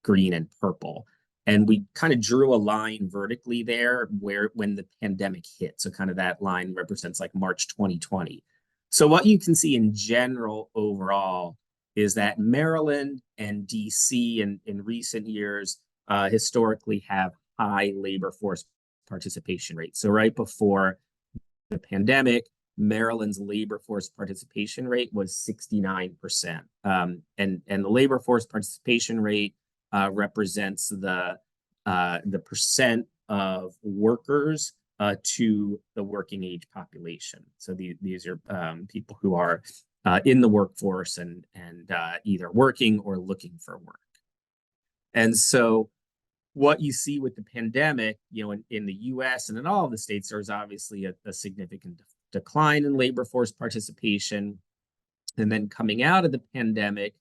green, and purple. And we kind of drew a line vertically there when the pandemic hit. So kind of that line represents like March 2020. So what you can see in general overall is that Maryland and DC in recent years historically have high labor force participation rates. So right before the pandemic, Maryland's labor force participation rate was 69%. And the labor force participation rate represents the the percent of workers to the working age population. So these are people who are in the workforce and either working or looking for work. And so what you see with the pandemic, in the US and in all of the states, there's obviously a significant decline in labor force participation. And then coming out of the pandemic,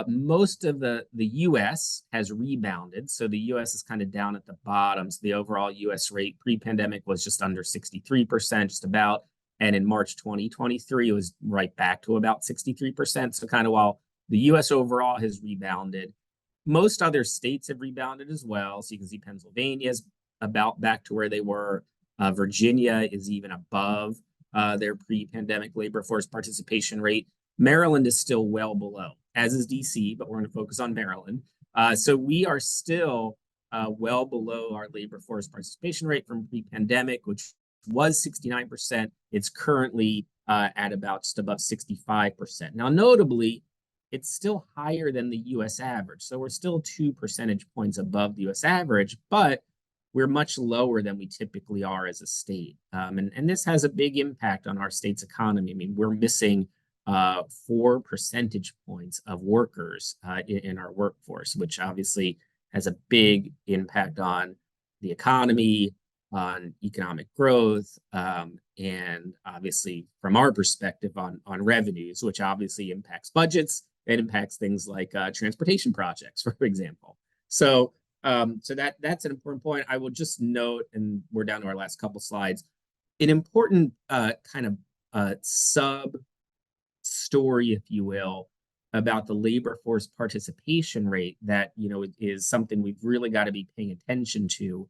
most of the US has rebounded. So the US is kind of down at the bottom. So the overall US rate pre-pandemic was just under 63%, just about. And in March 2023, it was right back to about 63%. So kind of while the US overall has rebounded, most other states have rebounded as well. So you can see Pennsylvania is about back to where they were. Virginia is even above their pre-pandemic labor force participation rate. Maryland is still well below, as is DC, but we're going to focus on Maryland. So we are still well below our labor force participation rate from pre-pandemic, which was 69%. It's currently at about just above 65%. Now, notably, it's still higher than the US average. So we're still 2 percentage points above the US average, but we're much lower than we typically are as a state. And this has a big impact on our state's economy. I mean, we're missing 4 percentage points of workers in our workforce, which obviously has a big impact on the economy, on economic growth, and obviously from our perspective on revenues, which obviously impacts budgets. It impacts things like transportation projects, for example. So that's an important point. I will just note, and we're down to our last couple slides, an important kind of sub story, if you will, about the labor force participation rate that is something we've really got to be paying attention to,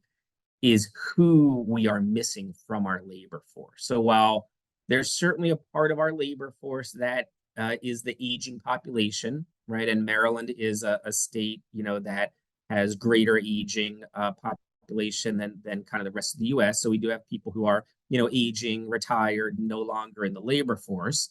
is who we are missing from our labor force. So while there's certainly a part of our labor force that is the aging population, right? And Maryland is a state, that has greater aging population than kind of the rest of the US. So we do have people who are, aging, retired, no longer in the labor force.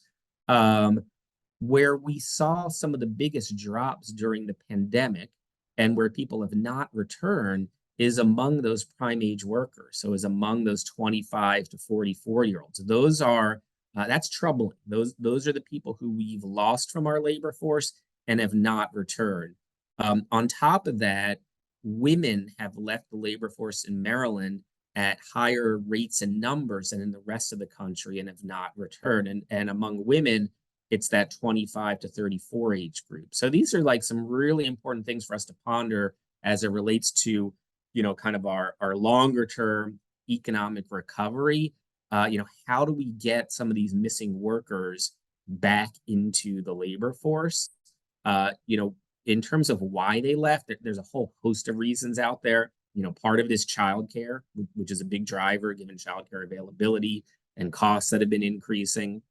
Where we saw some of the biggest drops during the pandemic and where people have not returned is among those prime age workers. So is among those 25 to 44-year-olds. Those are that's troubling. Those are the people who we've lost from our labor force and have not returned. On top of that, women have left the labor force in Maryland at higher rates and numbers than in the rest of the country and have not returned. And among women, it's that 25 to 34 age group. So these are like some really important things for us to ponder as it relates to, kind of our longer term economic recovery. How do we get some of these missing workers back into the labor force? In terms of why they left, there's a whole host of reasons out there. Part of it is childcare, which is a big driver given childcare availability and costs that have been increasing.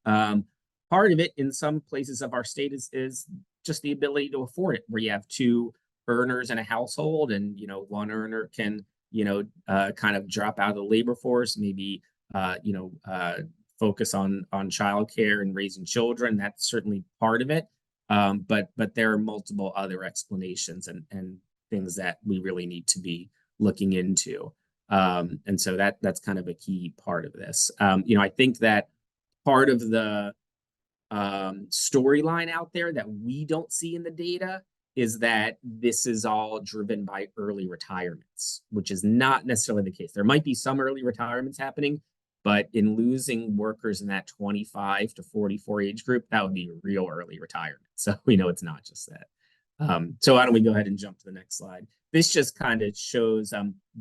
Part of it in some places of our state is just the ability to afford it, where you have 2 earners in a household and, one earner can, kind of drop out of the labor force, maybe, focus on childcare and raising children. That's certainly part of it. But there are multiple other explanations and things that we really need to be looking into. And so that's kind of a key part of this. I think that part of the storyline out there that we don't see in the data is that this is all driven by early retirements, which is not necessarily the case. There might be some early retirements happening, but in losing workers in that 25 to 44 age group, that would be real early retirement. So we know it's not just that. So why don't we go ahead and jump to the next slide? This just kind of shows,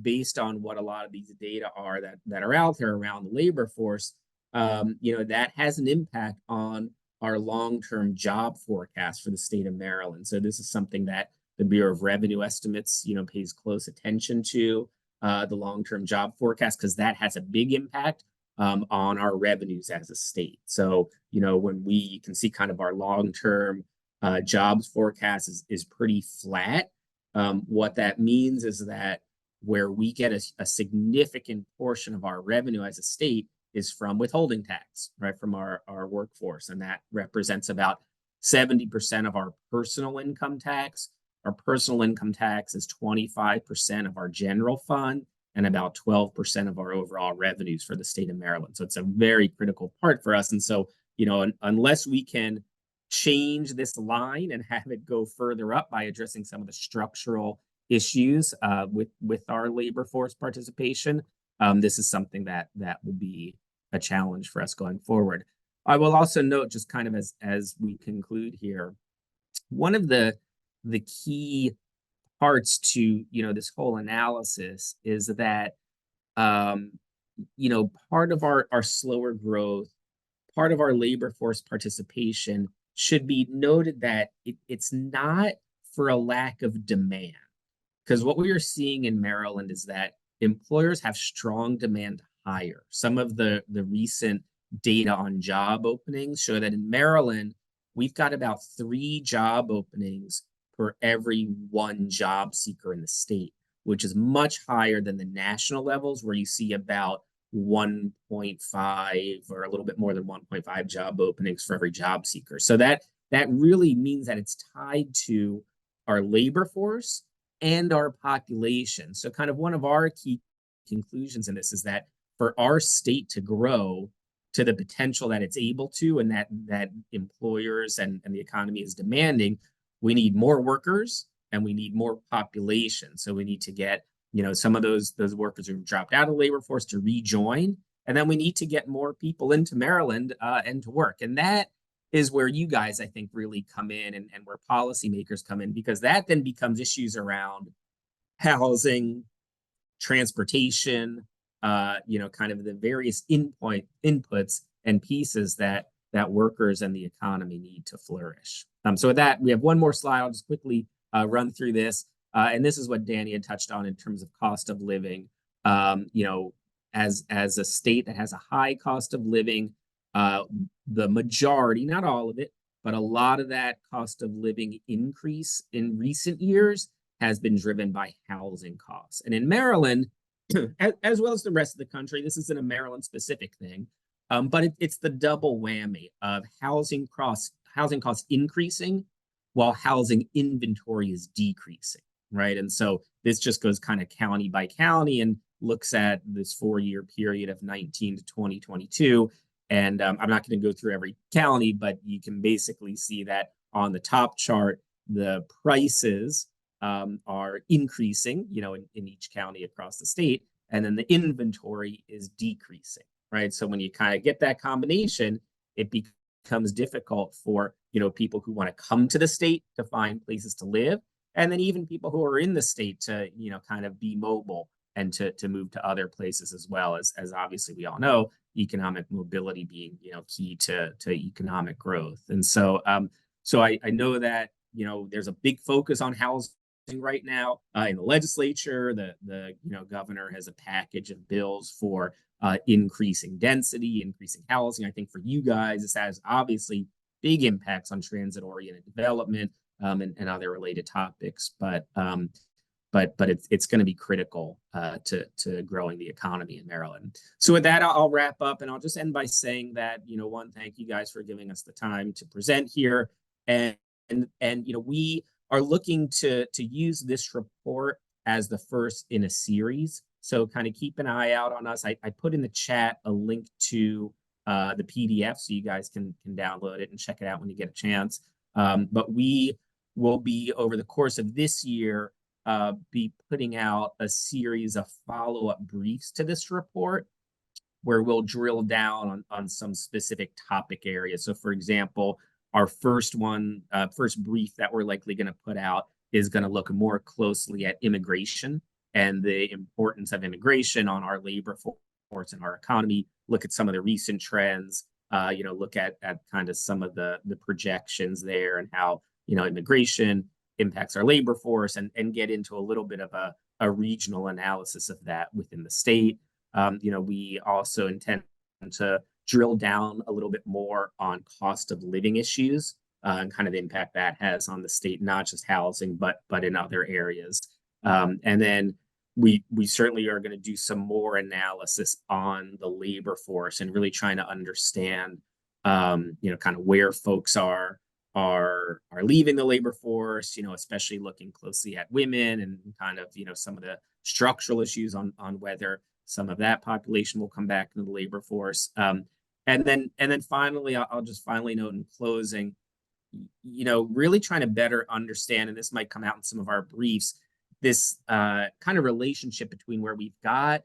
based on what a lot of these data are that are out there around the labor force, that has an impact on our long-term job forecast for the state of Maryland. So this is something that the Bureau of Revenue Estimates, pays close attention to, the long-term job forecast, because that has a big impact on our revenues as a state. So, when you can see kind of our long-term jobs forecast is pretty flat. What that means is that where we get a significant portion of our revenue as a state is from withholding tax, right, from our workforce. And that represents about 70% of our personal income tax, Our personal income tax is 25% of our general fund and about 12% of our overall revenues for the state of Maryland. So it's a very critical part for us. And so, unless we can change this line and have it go further up by addressing some of the structural issues with our labor force participation, this is something that will be a challenge for us going forward. I will also note, just kind of as we conclude here, one of the key parts to this whole analysis is that part of our slower growth, part of our labor force participation should be noted that it's not for a lack of demand. Because what we are seeing in Maryland is that employers have strong demand to hire. Some of the recent data on job openings show that in Maryland, we've got about 3 job openings for every 1 job seeker in the state, which is much higher than the national levels, where you see about 1.5 or a little bit more than 1.5 job openings for every job seeker. So that really means that it's tied to our labor force and our population. So kind of one of our key conclusions in this is that for our state to grow to the potential that it's able to, and that employers and the economy is demanding, we need more workers and we need more population. So we need to get, some of those workers who've dropped out of the labor force to rejoin. And then we need to get more people into Maryland and to work. And that is where you guys, I think, really come in, and where policymakers come in, because that then becomes issues around housing, transportation, kind of the various inputs and pieces that workers and the economy need to flourish. So with that, we have one more slide. I'll just quickly run through this. And this is what Danny had touched on in terms of cost of living. As a state that has a high cost of living, the majority, not all of it, but a lot of that cost of living increase in recent years has been driven by housing costs. And in Maryland, as well as the rest of the country, this isn't a Maryland specific thing, but it's the double whammy of housing costs increasing while housing inventory is decreasing, right? And so this just goes kind of county by county and looks at this 4-year period of 19 to 2022. And I'm not going to go through every county, but you can basically see that on the top chart, the prices are increasing, in each county across the state, and then the inventory is decreasing, right? So when you kind of get that combination, it becomes difficult for, people who want to come to the state to find places to live, and then even people who are in the state to, kind of be mobile and to move to other places as well, as obviously we all know, economic mobility being, key to economic growth. And so, so I know that, there's a big focus on housing right now in the legislature. The governor has a package of bills for increasing density, increasing housing. I think for you guys, this has obviously big impacts on transit-oriented development and other related topics, but it's going to be critical to growing the economy in Maryland. So with that, I'll wrap up, and I'll just end by saying that, one, thank you guys for giving us the time to present here, and we are looking to use this report as the first in a series. So kind of keep an eye out on us. I put in the chat a link to the PDF so you guys can download it and check it out when you get a chance. But we will be, over the course of this year, be putting out a series of follow-up briefs to this report, where we'll drill down on some specific topic areas. So for example, our first brief that we're likely going to put out is going to look more closely at immigration and the importance of immigration on our labor force and our economy, look at some of the recent trends, look at kind of some of the projections there and how, immigration impacts our labor force, and get into a little bit of a regional analysis of that within the state. We also intend to drill down a little bit more on cost of living issues and kind of the impact that has on the state, not just housing, but in other areas. And then we certainly are going to do some more analysis on the labor force and really trying to understand, kind of where folks are are leaving the labor force, especially looking closely at women and kind of, some of the structural issues on whether some of that population will come back into the labor force. And then finally, I'll just finally note in closing, really trying to better understand, and this might come out in some of our briefs, this kind of relationship between where we've got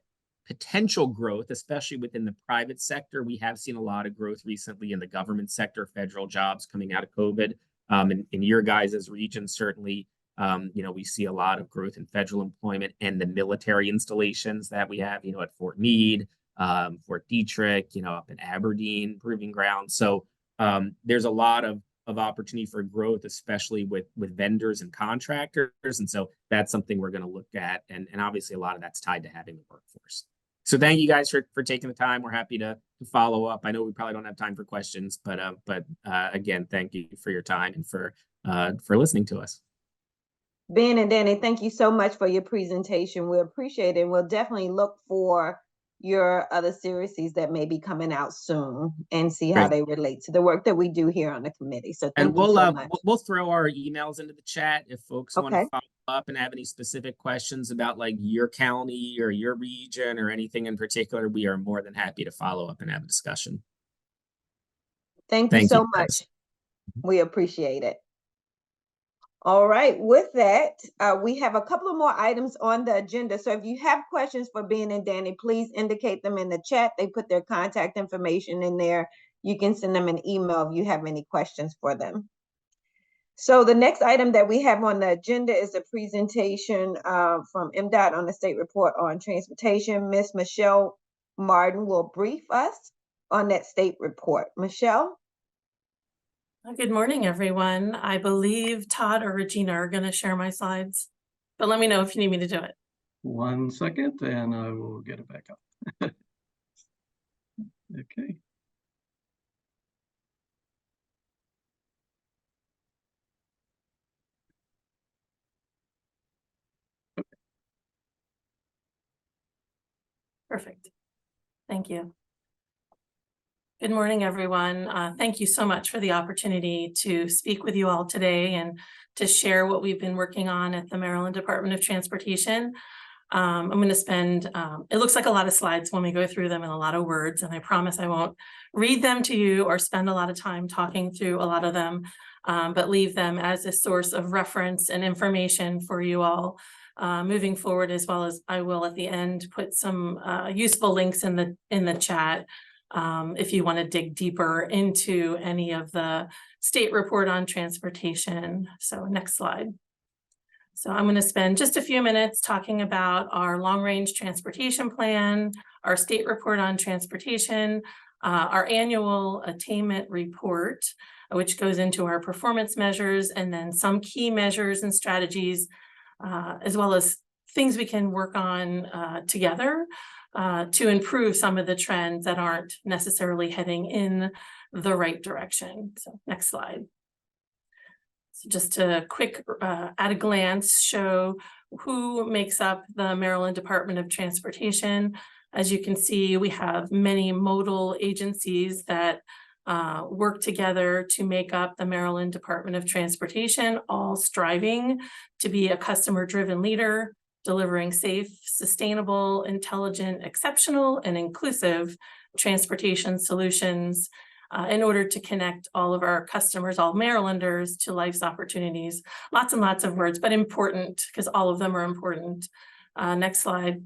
potential growth, especially within the private sector. We have seen a lot of growth recently in the government sector, federal jobs coming out of COVID. In your guys' region, certainly, we see a lot of growth in federal employment and the military installations that we have, at Fort Meade, Fort Detrick, up in Aberdeen, Proving Ground. So there's a lot of opportunity for growth, especially with vendors and contractors. And so that's something we're going to look at. And obviously a lot of that's tied to having the workforce. So thank you guys for taking the time. We're happy to follow up. I know we probably don't have time for questions, but again, thank you for your time and for listening to us. Ben and Danny, thank you so much for your presentation. We appreciate it. And we'll definitely look for your other series that may be coming out soon and see how they relate to the work that we do here on the committee. So thank you so much. We'll throw our emails into the chat if folks want to follow up and have any specific questions about like your county or your region or anything in particular. We are more than happy to follow up and have a discussion. Thank you so much. We appreciate it. All right, with that, we have a couple of more items on the agenda. So if you have questions for Ben and Danny, please indicate them in the chat. They put their contact information in there. You can send them an email if you have any questions for them. So the next item that we have on the agenda is a presentation from MDOT on the state report on transportation. Ms. Michelle Martin will brief us on that state report. Michelle? Good morning, everyone. I believe Todd or Regina are going to share my slides, but let me know if you need me to do it. 1 second, and I will get it back up. Okay. Perfect. Thank you. Good morning, everyone. Thank you so much for the opportunity to speak with you all today and to share what we've been working on at the Maryland Department of Transportation. I'm going to spend, it looks like a lot of slides when we go through them and a lot of words, and I promise I won't read them to you or spend a lot of time talking through a lot of them, but leave them as a source of reference and information for you all moving forward, as well as I will at the end put some useful links in the chat if you want to dig deeper into any of the state report on transportation. So next slide. So I'm going to spend just a few minutes talking about our long-range transportation plan, our state report on transportation, our annual attainment report, which goes into our performance measures, and then some key measures and strategies, as well as things we can work on together to improve some of the trends that aren't necessarily heading in the right direction. So next slide. So just a quick, at a glance, show who makes up the Maryland Department of Transportation. As you can see, we have many modal agencies that work together to make up the Maryland Department of Transportation, all striving to be a customer-driven leader, delivering safe, sustainable, intelligent, exceptional, and inclusive transportation solutions in order to connect all of our customers, all Marylanders, to life's opportunities. Lots and lots of words, but important because all of them are important. Next slide.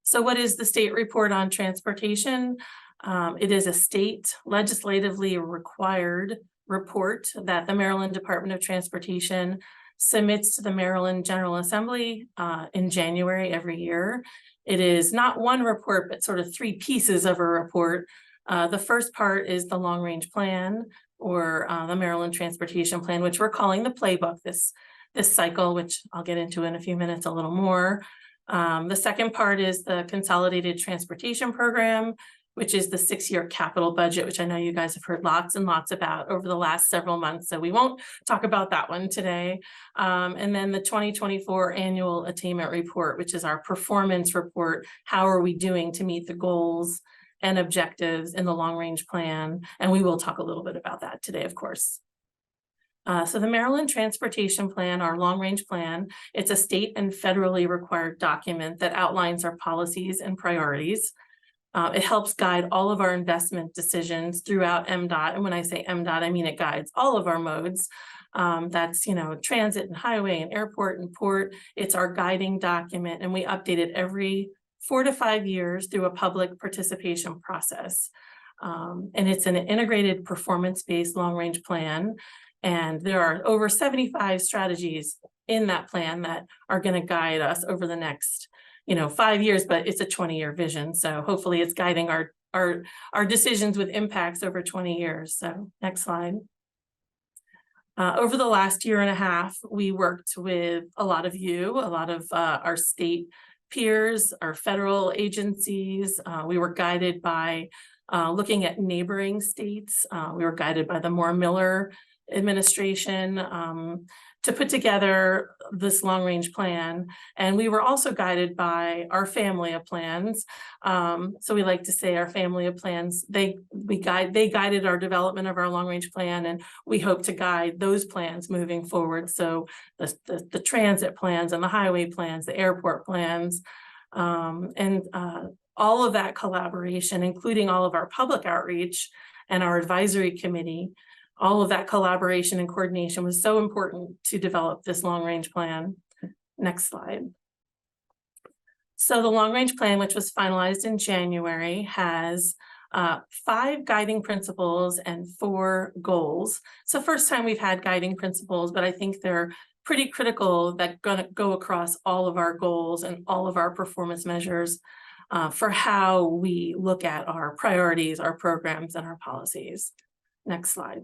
So what is the state report on transportation? It is a state legislatively required report that the Maryland Department of Transportation submits to the Maryland General Assembly in January every year. It is not one report, but sort of three pieces of a report. The first part is the long range plan, or the Maryland Transportation Plan, which we're calling the playbook this cycle, which I'll get into in a few minutes a little more. The second part is the Consolidated Transportation Program, which is the 6-year capital budget, which I know you guys have heard lots and lots about over the last several months. So we won't talk about that one today. And then the 2024 annual attainment report, which is our performance report. How are we doing to meet the goals and objectives in the long range plan? And we will talk a little bit about that today, of course. So the Maryland Transportation Plan, our long-range plan, it's a state and federally required document that outlines our policies and priorities. It helps guide all of our investment decisions throughout MDOT. And when I say MDOT, I mean it guides all of our modes. That's, transit and highway and airport and port. It's our guiding document, and we update it every 4 to 5 years through a public participation process. And it's an integrated performance-based long-range plan. And there are over 75 strategies in that plan that are going to guide us over the next, 5 years, but it's a 20-year vision. So hopefully it's guiding our decisions with impacts over 20 years. So next slide. Over the last year and a half, we worked with a lot of our state peers, our federal agencies. We were guided by looking at neighboring states. We were guided by the Moore-Miller administration to put together this long-range plan. And we were also guided by our family of plans. So we like to say our family of plans, they guided our development of our long-range plan, and we hope to guide those plans moving forward. So the transit plans and the highway plans, the airport plans, and all of that collaboration, including all of our public outreach and our advisory committee, all of that collaboration and coordination was so important to develop this long-range plan. Next slide. So the long-range plan, which was finalized in January, has 5 guiding principles and 4 goals. It's the first time we've had guiding principles, but I think they're pretty critical that gonna go across all of our goals and all of our performance measures for how we look at our priorities, our programs, and our policies. Next slide.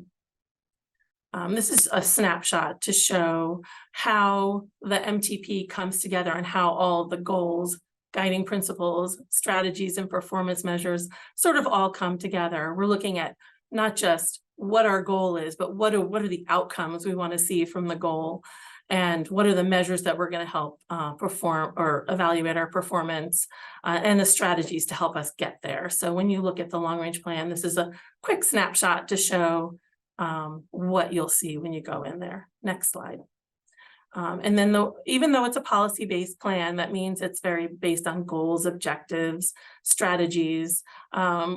This is a snapshot to show how the MTP comes together and how all the goals, guiding principles, strategies, and performance measures sort of all come together. We're looking at not just what our goal is, but what are the outcomes we want to see from the goal, and what are the measures that we're going to help perform or evaluate our performance, and the strategies to help us get there. So when you look at the long-range plan, this is a quick snapshot to show what you'll see when you go in there. Next slide. And then even though it's a policy-based plan, that means it's very based on goals, objectives, strategies.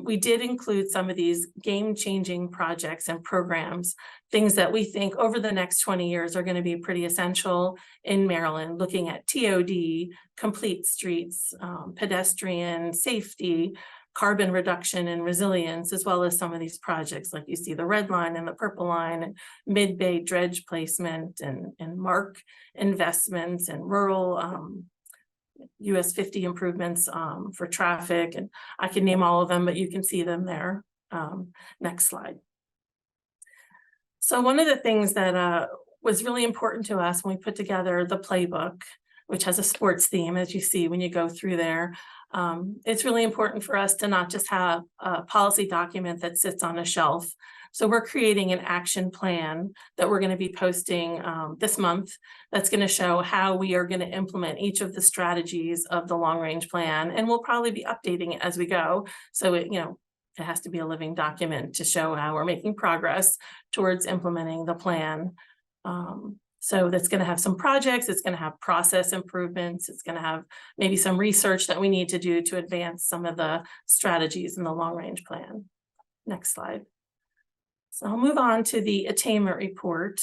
We did include some of these game-changing projects and programs, things that we think over the next 20 years are going to be pretty essential in Maryland, looking at TOD, complete streets, pedestrian safety, carbon reduction and resilience, as well as some of these projects like you see the red line and the purple line, and mid-bay dredge placement, and MARC investments, and rural US 50 improvements for traffic. And I can name all of them, but you can see them there. Next slide. So one of the things that was really important to us when we put together the playbook, which has a sports theme, as you see when you go through there, it's really important for us to not just have a policy document that sits on a shelf. So we're creating an action plan that we're going to be posting this month that's going to show how we are going to implement each of the strategies of the long-range plan, and we'll probably be updating it as we go. So it has to be a living document to show how we're making progress towards implementing the plan. So that's going to have some projects, it's going to have process improvements, it's going to have maybe some research that we need to do to advance some of the strategies in the long-range plan. Next slide. So I'll move on to the attainment report.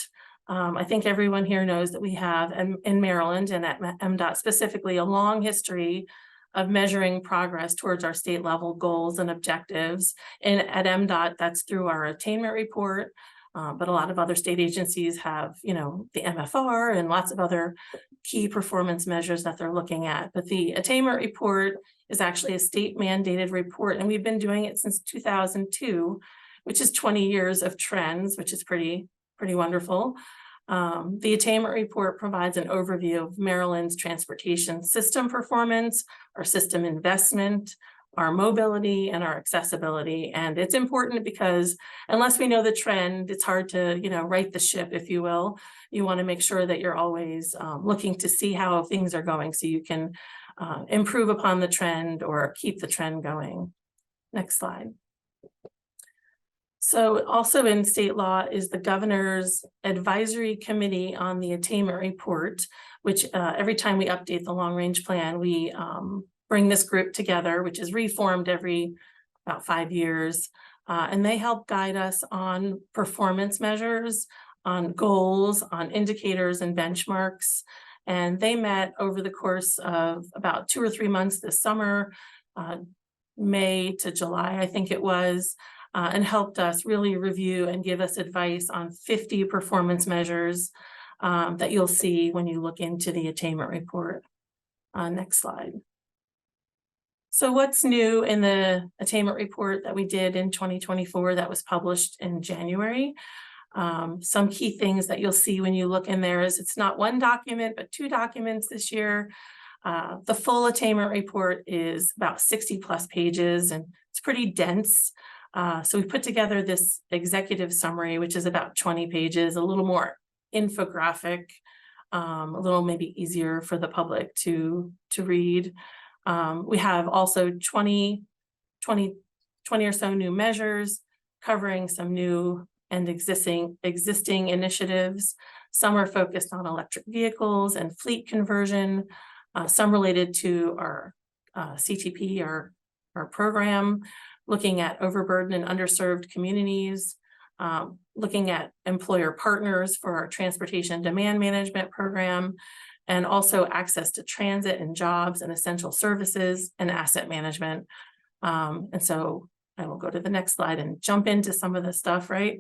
I think everyone here knows that we have in Maryland and at MDOT specifically a long history of measuring progress towards our state level goals and objectives. And at MDOT, that's through our attainment report. But a lot of other state agencies have, the MFR and lots of other key performance measures that they're looking at. But the attainment report is actually a state mandated report, and we've been doing it since 2002, which is 20 years of trends, which is pretty wonderful. The attainment report provides an overview of Maryland's transportation system performance, our system investment, our mobility, and our accessibility. And it's important because unless we know the trend, it's hard to, right the ship, if you will. You want to make sure that you're always looking to see how things are going so you can improve upon the trend or keep the trend going. Next slide. So also in state law is the governor's advisory committee on the attainment report, which every time we update the long range plan, we bring this group together, which is reformed every about 5 years. And they help guide us on performance measures, on goals, on indicators and benchmarks. And they met over the course of about 2 or 3 months this summer, May to July, I think it was, and helped us really review and give us advice on 50 performance measures that you'll see when you look into the attainment report. Next slide. So what's new in the attainment report that we did in 2024 that was published in January? Some key things that you'll see when you look in there is it's not one document, but 2 documents this year. The full attainment report is about 60+ pages and it's pretty dense. So we put together this executive summary, which is about 20 pages, a little more infographic, a little maybe easier for the public to read. We have also 20 or so new measures covering some new and existing initiatives. Some are focused on electric vehicles and fleet conversion, some related to our CTP, our program, looking at overburdened and underserved communities, looking at employer partners for our transportation demand management program, and also access to transit and jobs and essential services and asset management. And so I will go to the next slide and jump into some of the stuff, right?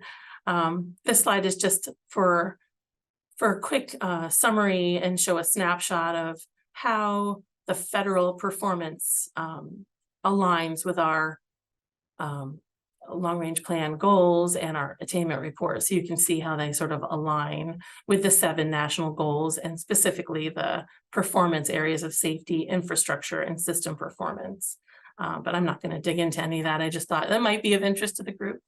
This slide is just for a quick summary and show a snapshot of how the federal performance aligns with our long-range plan goals and our attainment report. So you can see how they sort of align with the 7 national goals and specifically the performance areas of safety, infrastructure, and system performance. But I'm not going to dig into any of that. I just thought that might be of interest to the group.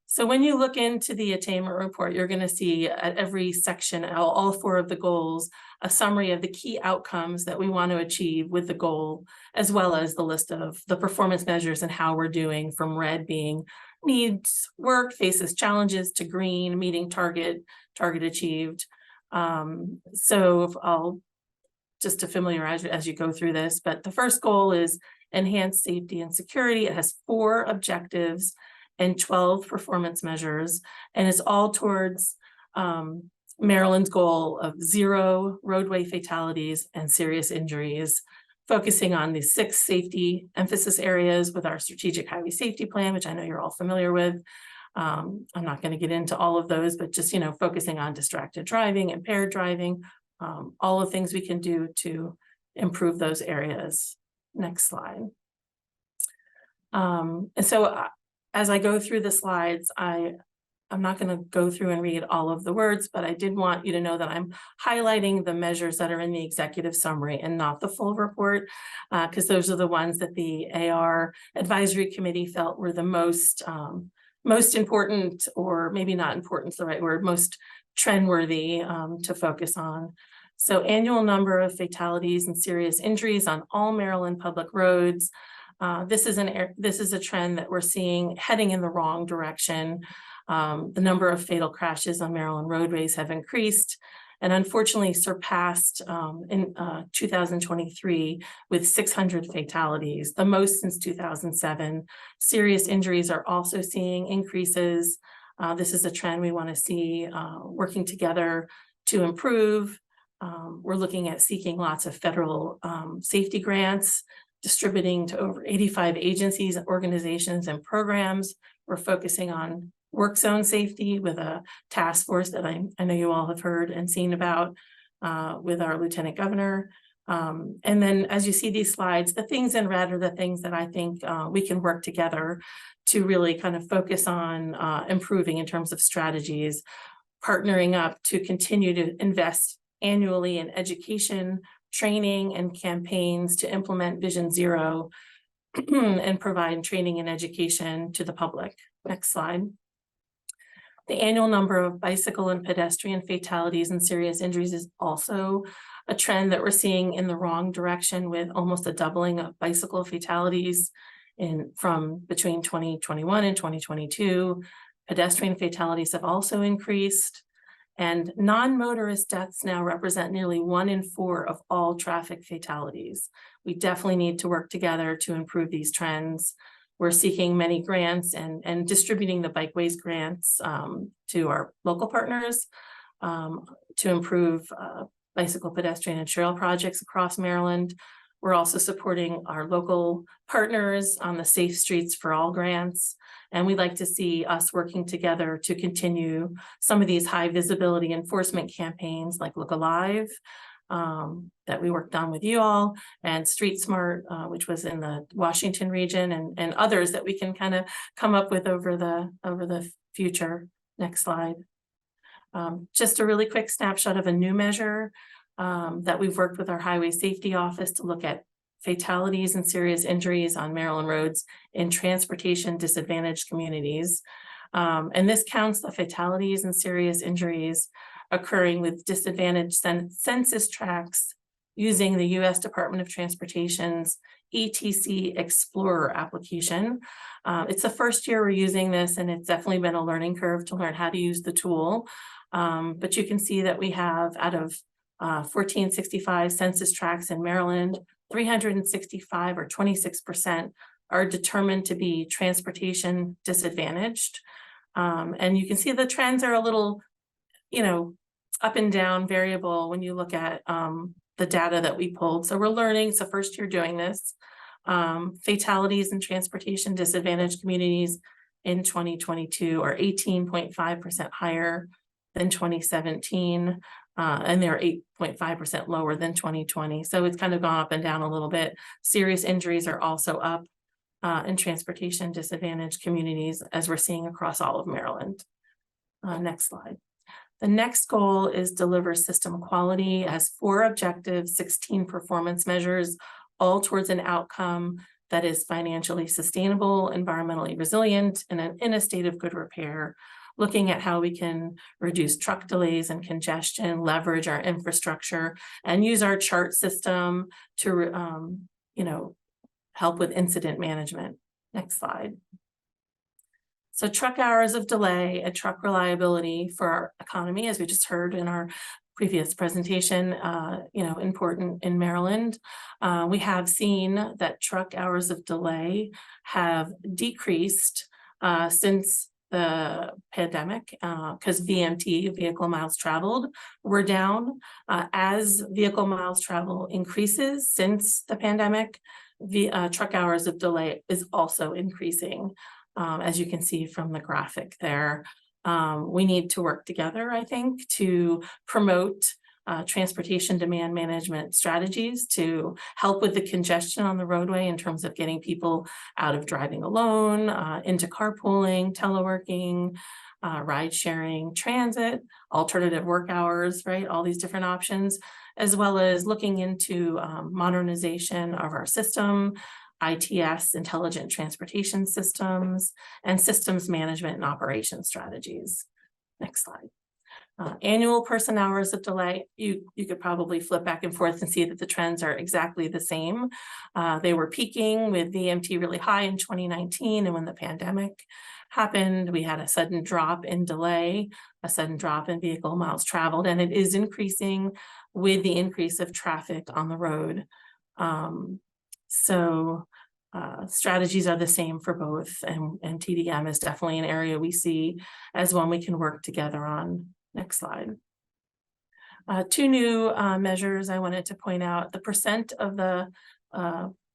So when you look into the attainment report, you're going to see at every section, all 4 of the goals, a summary of the key outcomes that we want to achieve with the goal, as well as the list of the performance measures and how we're doing, from red being needs work, faces challenges, to green, meeting target achieved. So I'll just to familiarize you as you go through this, but the first goal is enhance safety and security. It has 4 objectives and 12 performance measures, and it's all towards Maryland's goal of 0 roadway fatalities and serious injuries, focusing on the 6 safety emphasis areas with our strategic highway safety plan, which I know you're all familiar with. I'm not going to get into all of those, but just, focusing on distracted driving, impaired driving, all the things we can do to improve those areas. Next slide. And so as I go through the slides, I'm not going to go through and read all of the words, but I did want you to know that I'm highlighting the measures that are in the executive summary and not the full report, because those are the ones that the AR advisory committee felt were the most important, or maybe not important is the right word, most trendworthy to focus on. So annual number of fatalities and serious injuries on all Maryland public roads. This is a trend that we're seeing heading in the wrong direction. The number of fatal crashes on Maryland roadways have increased and unfortunately surpassed in 2023 with 600 fatalities, the most since 2007. Serious injuries are also seeing increases. This is a trend we want to see working together to improve. We're looking at seeking lots of federal safety grants, distributing to over 85 agencies, organizations, and programs. We're focusing on work zone safety with a task force that I know you all have heard and seen about with our Lieutenant Governor. And then as you see these slides, the things in red are the things that I think we can work together to really kind of focus on improving in terms of strategies, partnering up to continue to invest annually in education, training, and campaigns to implement Vision Zero and provide training and education to the public. Next slide. The annual number of bicycle and pedestrian fatalities and serious injuries is also a trend that we're seeing in the wrong direction, with almost a doubling of bicycle fatalities from between 2021 and 2022. Pedestrian fatalities have also increased, and non-motorist deaths now represent nearly 1 in 4 of all traffic fatalities. We definitely need to work together to improve these trends. We're seeking many grants and distributing the Bikeways grants to our local partners to improve bicycle, pedestrian, and trail projects across Maryland. We're also supporting our local partners on the Safe Streets for All grants. And we'd like to see us working together to continue some of these high visibility enforcement campaigns like Look Alive that we worked on with you all, and Street Smart, which was in the Washington region, and others that we can kind of come up with over the future. Next slide. Just a really quick snapshot of a new measure that we've worked with our Highway Safety Office to look at fatalities and serious injuries on Maryland roads in transportation disadvantaged communities. And this counts the fatalities and serious injuries occurring with disadvantaged census tracts using the U.S. Department of Transportation's ETC Explorer application. It's the first year we're using this, and it's definitely been a learning curve to learn how to use the tool. But you can see that we have, out of 1465 census tracts in Maryland, 365 or 26% are determined to be transportation disadvantaged. And you can see the trends are a little, up and down variable when you look at the data that we pulled. So we're learning, it's the first year doing this. Fatalities in transportation disadvantaged communities in 2022 are 18.5% higher than 2017. And they're 8.5% lower than 2020. So it's kind of gone up and down a little bit. Serious injuries are also up in transportation disadvantaged communities, as we're seeing across all of Maryland. Next slide. The next goal is deliver system quality as 4 objectives, 16 performance measures, all towards an outcome that is financially sustainable, environmentally resilient, and in a state of good repair. Looking at how we can reduce truck delays and congestion, leverage our infrastructure, and use our chart system to, help with incident management. Next slide. So truck hours of delay and truck reliability for our economy, as we just heard in our previous presentation, important in Maryland. We have seen that truck hours of delay have decreased since the pandemic, because VMT, vehicle miles traveled, were down. As vehicle miles travel increases since the pandemic, the truck hours of delay is also increasing, as you can see from the graphic there. We need to work together, I think, to promote transportation demand management strategies to help with the congestion on the roadway in terms of getting people out of driving alone, into carpooling, teleworking, ride sharing, transit, alternative work hours, right? All these different options, as well as looking into modernization of our system, ITS, intelligent transportation systems, and systems management and operation strategies. Next slide. Annual person hours of delay, you could probably flip back and forth and see that the trends are exactly the same. They were peaking with VMT really high in 2019, and when the pandemic happened, we had a sudden drop in delay, a sudden drop in vehicle miles traveled, and it is increasing with the increase of traffic on the road. Strategies are the same for both, and TDM is definitely an area we see as one we can work together on. Next slide. 2 new measures I wanted to point out. The percent of the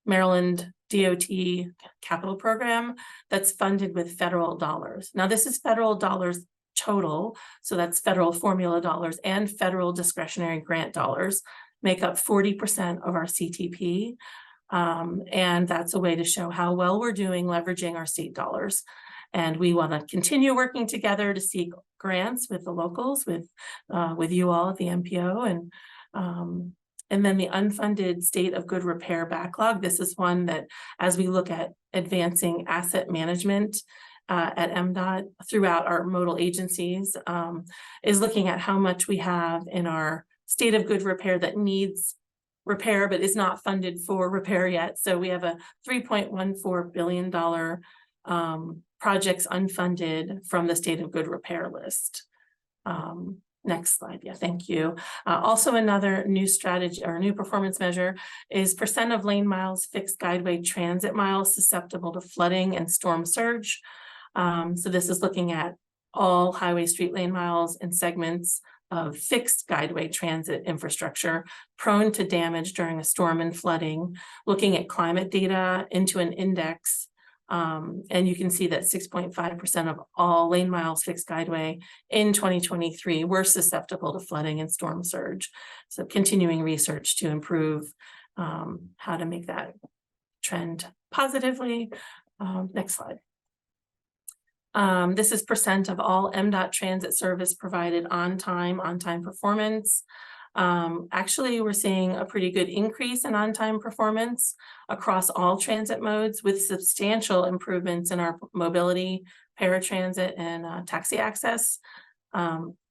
Maryland DOT capital program that's funded with federal dollars. Now, this is federal dollars total, so that's federal formula dollars and federal discretionary grant dollars make up 40% of our CTP. And that's a way to show how well we're doing leveraging our state dollars. And we want to continue working together to seek grants with the locals, with you all at the MPO, and then the unfunded state of good repair backlog. This is one that, as we look at advancing asset management at MDOT throughout our modal agencies, is looking at how much we have in our state of good repair that needs repair, but is not funded for repair yet. So we have a $3.14 billion projects unfunded from the State of Good Repair list. Next slide. Yeah, thank you. Also, another new strategy or new performance measure is percent of lane miles fixed guideway transit miles susceptible to flooding and storm surge. So this is looking at all highway street lane miles and segments of fixed guideway transit infrastructure prone to damage during a storm and flooding, looking at climate data into an index. And you can see that 6.5% of all lane miles fixed guideway in 2023 were susceptible to flooding and storm surge. So continuing research to improve how to make that trend positively. Next slide. This is percent of all MDOT transit service provided on time performance. Actually, we're seeing a pretty good increase in on-time performance across all transit modes with substantial improvements in our mobility, paratransit, and taxi access.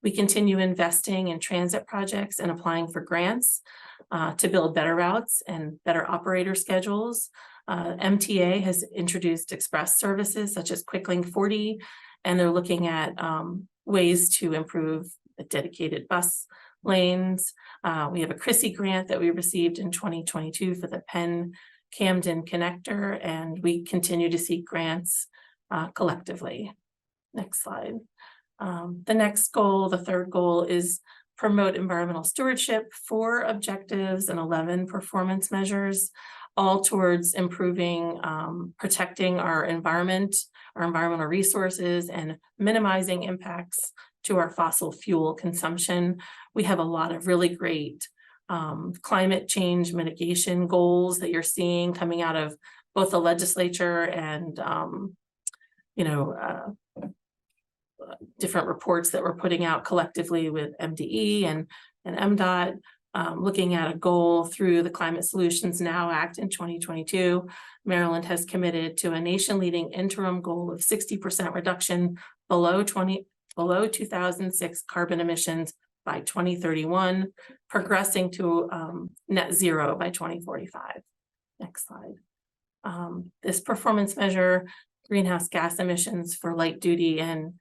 We continue investing in transit projects and applying for grants to build better routes and better operator schedules. MTA has introduced express services such as QuickLink 40, and they're looking at ways to improve the dedicated bus lanes. We have a CRISI grant that we received in 2022 for the Penn Camden connector, and we continue to seek grants collectively. Next slide. The next goal, the third goal, is promote environmental stewardship, 4 objectives and 11 performance measures, all towards improving, protecting our environment, our environmental resources, and minimizing impacts to our fossil fuel consumption. We have a lot of really great climate change mitigation goals that you're seeing coming out of both the legislature and different reports that we're putting out collectively with MDE and MDOT. Looking at a goal through the Climate Solutions Now Act in 2022, Maryland has committed to a nation-leading interim goal of 60% reduction below 2006 carbon emissions by 2031, progressing to net zero by 2045. Next slide. This performance measure, greenhouse gas emissions for light duty and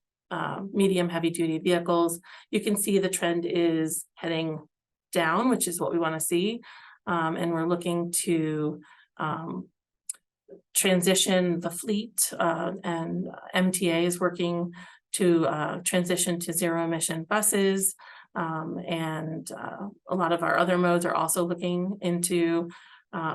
medium heavy duty vehicles. You can see the trend is heading down, which is what we want to see. And we're looking to transition the fleet, and MTA is working to transition to zero emission buses. And a lot of our other modes are also looking into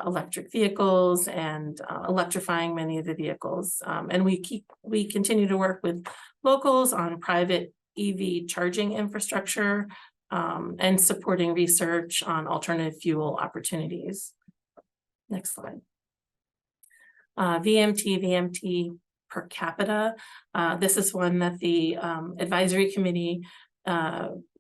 electric vehicles and electrifying many of the vehicles. And we continue to work with locals on private EV charging infrastructure and supporting research on alternative fuel opportunities. Next slide. VMT per capita. This is one that the advisory committee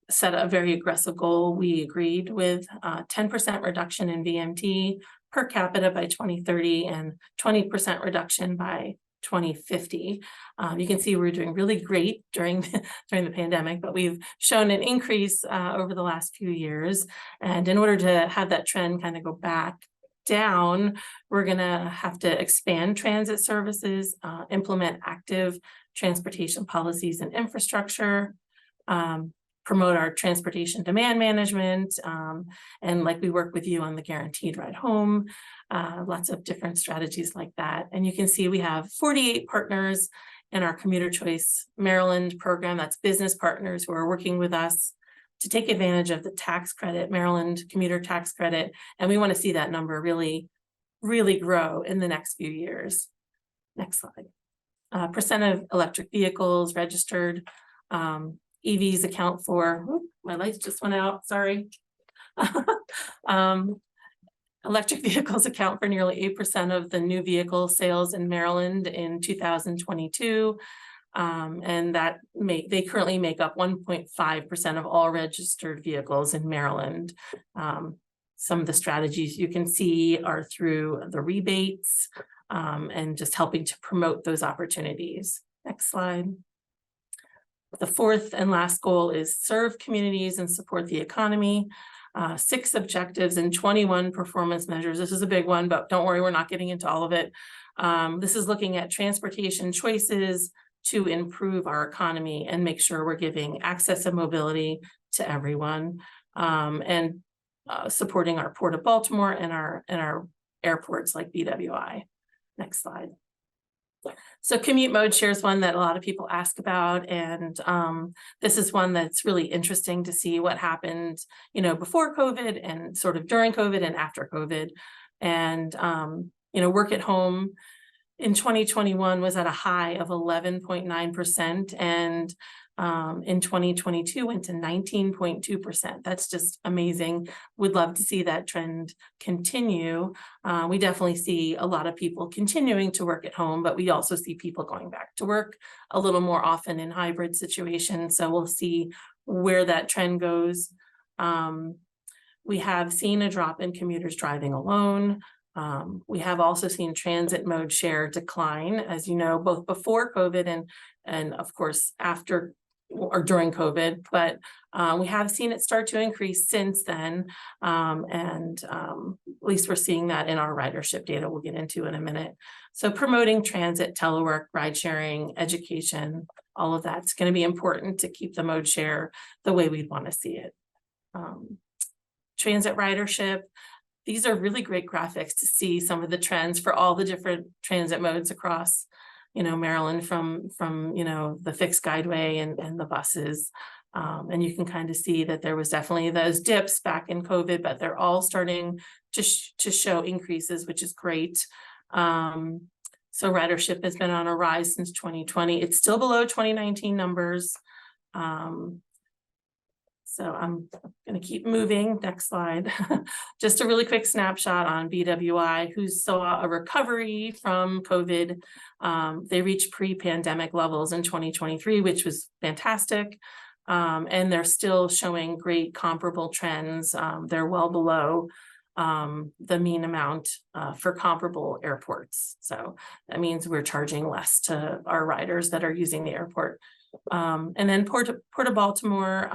set a very aggressive goal. We agreed with 10% reduction in VMT per capita by 2030 and 20% reduction by 2050. You can see we're doing really great during the pandemic, but we've shown an increase over the last few years. And in order to have that trend kind of go back down, we're gonna have to expand transit services, implement active transportation policies and infrastructure, promote our transportation demand management, and like we work with you on the guaranteed ride home, lots of different strategies like that. And you can see we have 48 partners in our Commuter Choice Maryland program. That's business partners who are working with us to take advantage of the tax credit, Maryland commuter tax credit. And we want to see that number really, really grow in the next few years. Next slide. Percent of electric vehicles registered. EVs account for, my lights just went out, sorry. Electric vehicles account for nearly 8% of the new vehicle sales in Maryland in 2022. And they currently make up 1.5% of all registered vehicles in Maryland. Some of the strategies you can see are through the rebates and just helping to promote those opportunities. Next slide. The fourth and last goal is serve communities and support the economy. 6 objectives and 21 performance measures. This is a big one, but don't worry, we're not getting into all of it. This is looking at transportation choices to improve our economy and make sure we're giving access and mobility to everyone, and supporting our Port of Baltimore and our airports like BWI. Next slide. So commute mode share is one that a lot of people ask about, and this is one that's really interesting to see what happened, before COVID and sort of during COVID and after COVID. And work at home in 2021 was at a high of 11.9%, and in 2022 went to 19.2%. That's just amazing. Would love to see that trend continue. We definitely see a lot of people continuing to work at home, but we also see people going back to work a little more often in hybrid situations. So we'll see where that trend goes. We have seen a drop in commuters driving alone. We have also seen transit mode share decline, as you know, both before COVID and of course after or during COVID, but we have seen it start to increase since then. At least we're seeing that in our ridership data we'll get into in a minute. So promoting transit, telework, ride sharing, education, all of that's going to be important to keep the mode share the way we'd want to see it. Transit ridership. These are really great graphics to see some of the trends for all the different transit modes across, Maryland, from the fixed guideway and the buses. And you can kind of see that there was definitely those dips back in COVID, but they're all starting to show increases, which is great. So ridership has been on a rise since 2020. It's still below 2019 numbers. So I'm going to keep moving. Next slide. Just a really quick snapshot on BWI, who saw a recovery from COVID. They reached pre-pandemic levels in 2023, which was fantastic. And they're still showing great comparable trends. They're well below the mean amount for comparable airports. So that means we're charging less to our riders that are using the airport. And then Port of Baltimore,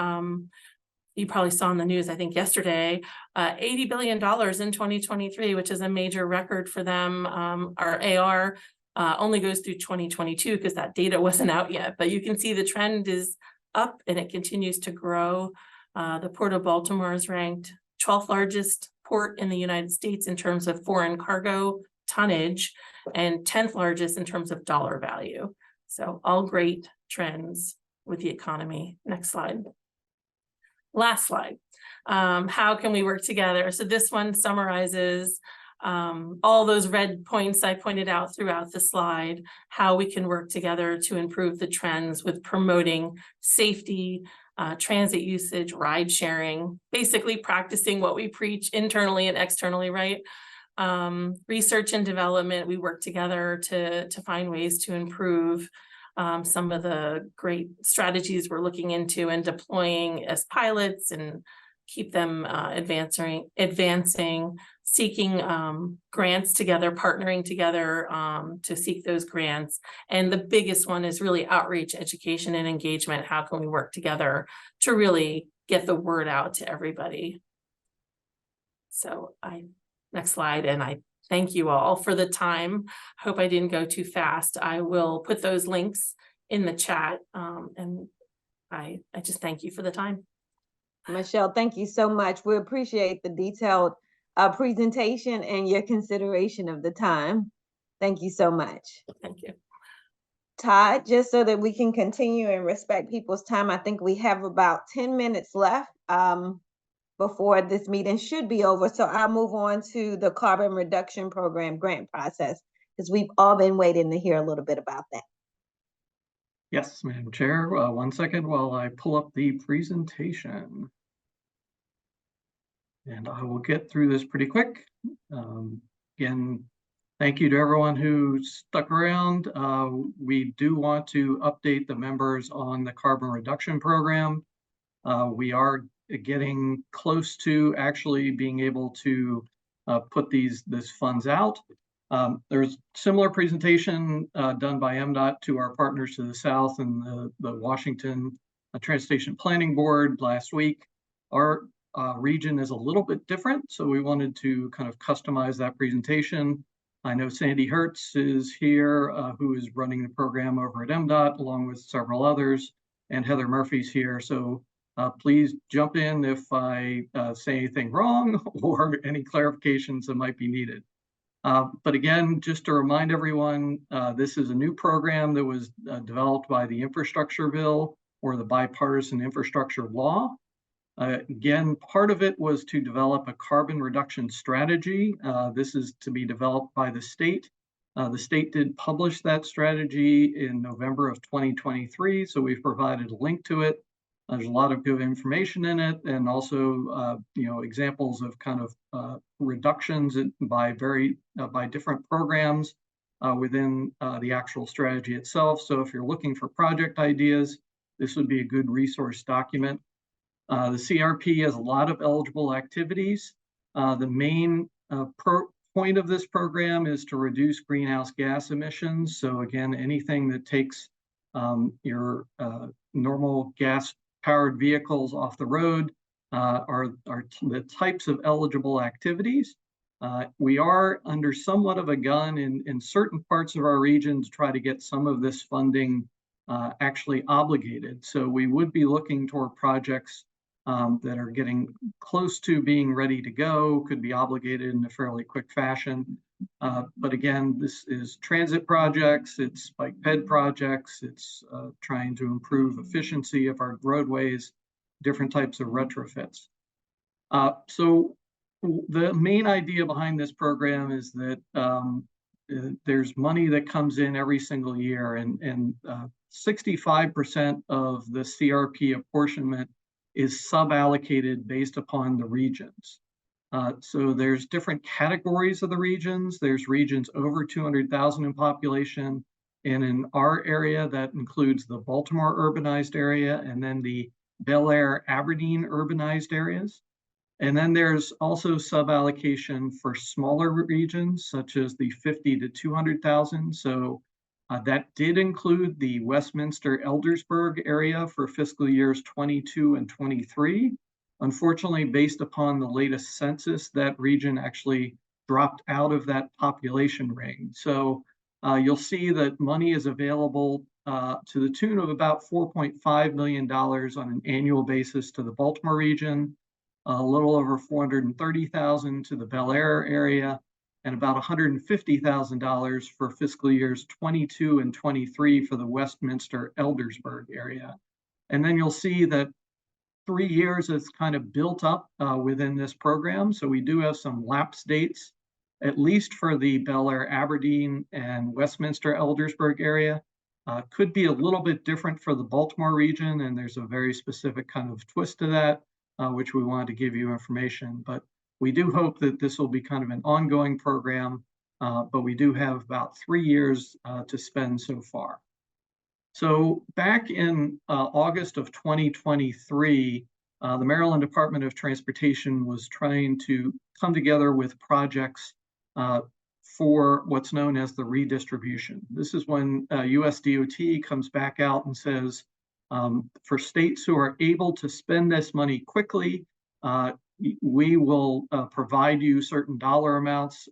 you probably saw in the news, I think yesterday, $80 billion in 2023, which is a major record for them. Our AR only goes through 2022 because that data wasn't out yet, but you can see the trend is up and it continues to grow. The Port of Baltimore is ranked 12th largest port in the United States in terms of foreign cargo tonnage and 10th largest in terms of dollar value. So all great trends with the economy. Next slide. Last slide. How can we work together? So this one summarizes all those red points I pointed out throughout the slide, how we can work together to improve the trends with promoting safety, transit usage, ride sharing, basically practicing what we preach internally and externally, right? Research and development, we work together to find ways to improve some of the great strategies we're looking into and deploying as pilots and keep them advancing, seeking grants together, partnering together to seek those grants. And the biggest one is really outreach, education, and engagement. How can we work together to really get the word out to everybody? So next slide, and I thank you all for the time. Hope I didn't go too fast. I will put those links in the chat, and I just thank you for the time. Michelle, thank you so much. We appreciate the detailed presentation and your consideration of the time. Thank you so much. Thank you. Todd, just so that we can continue and respect people's time, I think we have about 10 minutes left before this meeting should be over. So I'll move on to the Carbon Reduction Program grant process, because we've all been waiting to hear a little bit about that. Yes, Madam Chair. 1 second while I pull up the presentation. And I will get through this pretty quick. Again, thank you to everyone who stuck around. We do want to update the members on the Carbon Reduction Program. We are getting close to actually being able to put these funds out. There's similar presentation done by MDOT to our partners to the south and the Washington Transportation Planning Board last week. Our region is a little bit different, so we wanted to kind of customize that presentation. I know Sandy Hertz is here, who is running the program over at MDOT, along with several others, and Heather Murphy's here. So please jump in if I say anything wrong or any clarifications that might be needed. But again, just to remind everyone, this is a new program that was developed by the infrastructure bill or the bipartisan infrastructure law. Again, part of it was to develop a carbon reduction strategy. This is to be developed by the state. The state did publish that strategy in November of 2023, so we've provided a link to it. There's a lot of good information in it, and also examples of kind of reductions by different programs within the actual strategy itself. So if you're looking for project ideas, this would be a good resource document. The CRP has a lot of eligible activities. The main point of this program is to reduce greenhouse gas emissions. So again, anything that takes your normal gas-powered vehicles off the road are the types of eligible activities. We are under somewhat of a gun in certain parts of our region to try to get some of this funding actually obligated. So we would be looking toward projects that are getting close to being ready to go, could be obligated in a fairly quick fashion. But again, this is transit projects, it's bike ped projects, it's trying to improve efficiency of our roadways, different types of retrofits. So the main idea behind this program is that there's money that comes in every single year, and 65% of the CRP apportionment is sub-allocated based upon the regions. So there's different categories of the regions. There's regions over 200,000 in population. And in our area, that includes the Baltimore urbanized area and then the Bel Air, Aberdeen urbanized areas. And then there's also sub-allocation for smaller regions, such as the 50 to 200,000. So that did include the Westminster Eldersburg area for fiscal years 22 and 23. Unfortunately, based upon the latest census, that region actually dropped out of that population ring. So you'll see that money is available to the tune of about $4.5 million on an annual basis to the Baltimore region, a little over $430,000 to the Bel Air area, and about $150,000 for fiscal years 22 and 23 for the Westminster Eldersburg area. And then you'll see that 3 years is kind of built up within this program. So we do have some lapse dates, at least for the Bel Air, Aberdeen, and Westminster Eldersburg area. Could be a little bit different for the Baltimore region, and there's a very specific kind of twist to that, which we wanted to give you information. But we do hope that this will be kind of an ongoing program, but we do have about 3 years to spend so far. So back in August of 2023, the Maryland Department of Transportation was trying to come together with projects for what's known as the redistribution. This is when US DOT comes back out and says, for states who are able to spend this money quickly, we will provide you certain dollar amounts,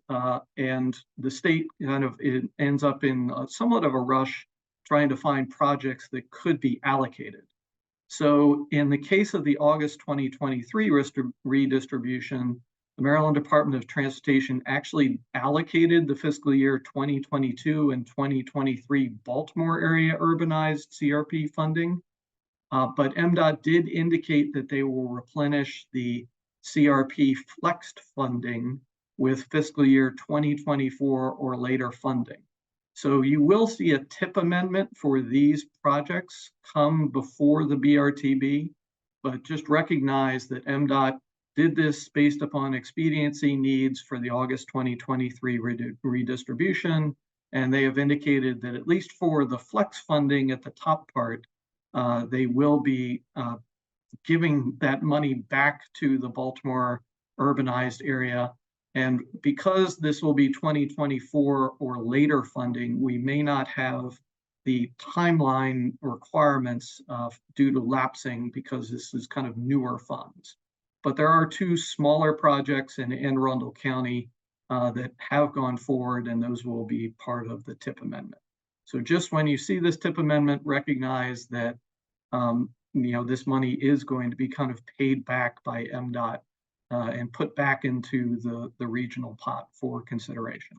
and the state kind of ends up in somewhat of a rush trying to find projects that could be allocated. So in the case of the August 2023 redistribution, the Maryland Department of Transportation actually allocated the fiscal year 2022 and 2023 Baltimore area urbanized CRP funding. But MDOT did indicate that they will replenish the CRP flexed funding with fiscal year 2024 or later funding. So you will see a TIP amendment for these projects come before the BRTB, but just recognize that MDOT did this based upon expediency needs for the August 2023 redistribution, and they have indicated that at least for the flex funding at the top part, they will be giving that money back to the Baltimore urbanized area. And because this will be 2024 or later funding, we may not have the timeline requirements due to lapsing because this is kind of newer funds. But there are two smaller projects in Anne Arundel County that have gone forward, and those will be part of the TIP amendment. So just when you see this TIP amendment, recognize that this money is going to be kind of paid back by MDOT and put back into the regional pot for consideration.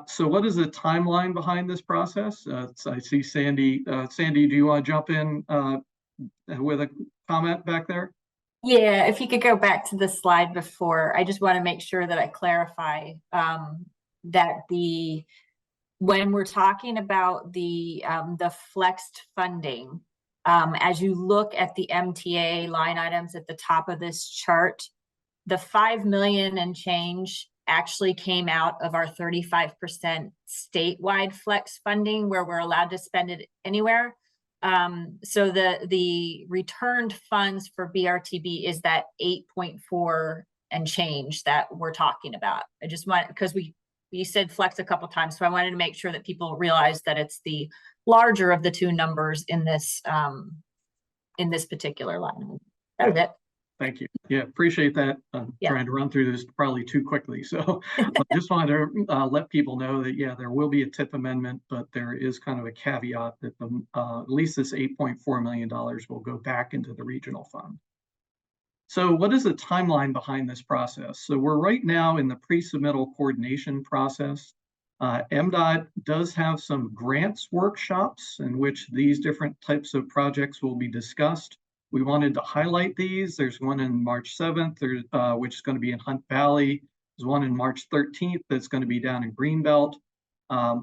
So what is the timeline behind this process? So I see Sandy. Sandy, do you want to jump in with a comment back there? Yeah, if you could go back to the slide before, I just want to make sure that I clarify that when we're talking about the flexed funding, as you look at the MTA line items at the top of this chart, the 5 million and change actually came out of our 35% statewide flex funding, where we're allowed to spend it anywhere. So the returned funds for BRTB is that 8.4 and change that we're talking about. I just want, because you said flex a couple times, so I wanted to make sure that people realize that it's the larger of the two numbers in this particular line. That's it. Thank you. Yeah, appreciate that. I'm trying to run through this probably too quickly. So I just wanted to let people know that, yeah, there will be a TIP amendment, but there is kind of a caveat that at least this $8.4 million will go back into the regional fund. So what is the timeline behind this process? So we're right now in the pre-submittal coordination process. MDOT does have some grants workshops in which these different types of projects will be discussed. We wanted to highlight these. There's one on March 7th, which is going to be in Hunt Valley. There's one on March 13th that's going to be down in Greenbelt.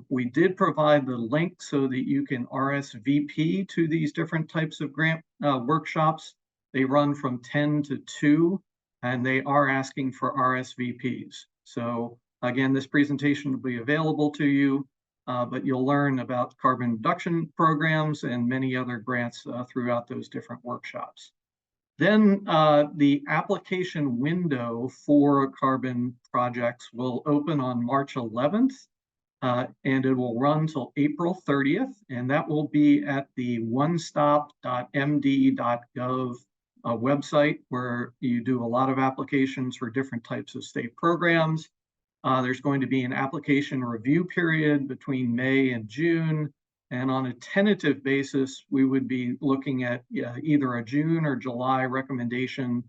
We did provide the link so that you can RSVP to these different types of grant workshops. They run from 10 to 2, and they are asking for RSVPs. So again, this presentation will be available to you, but you'll learn about carbon reduction programs and many other grants throughout those different workshops. Then the application window for carbon projects will open on March 11th, and it will run till April 30th, and that will be at the onestop.md.gov website, where you do a lot of applications for different types of state programs. There's going to be an application review period between May and June. And on a tentative basis, we would be looking at either a June or July recommendation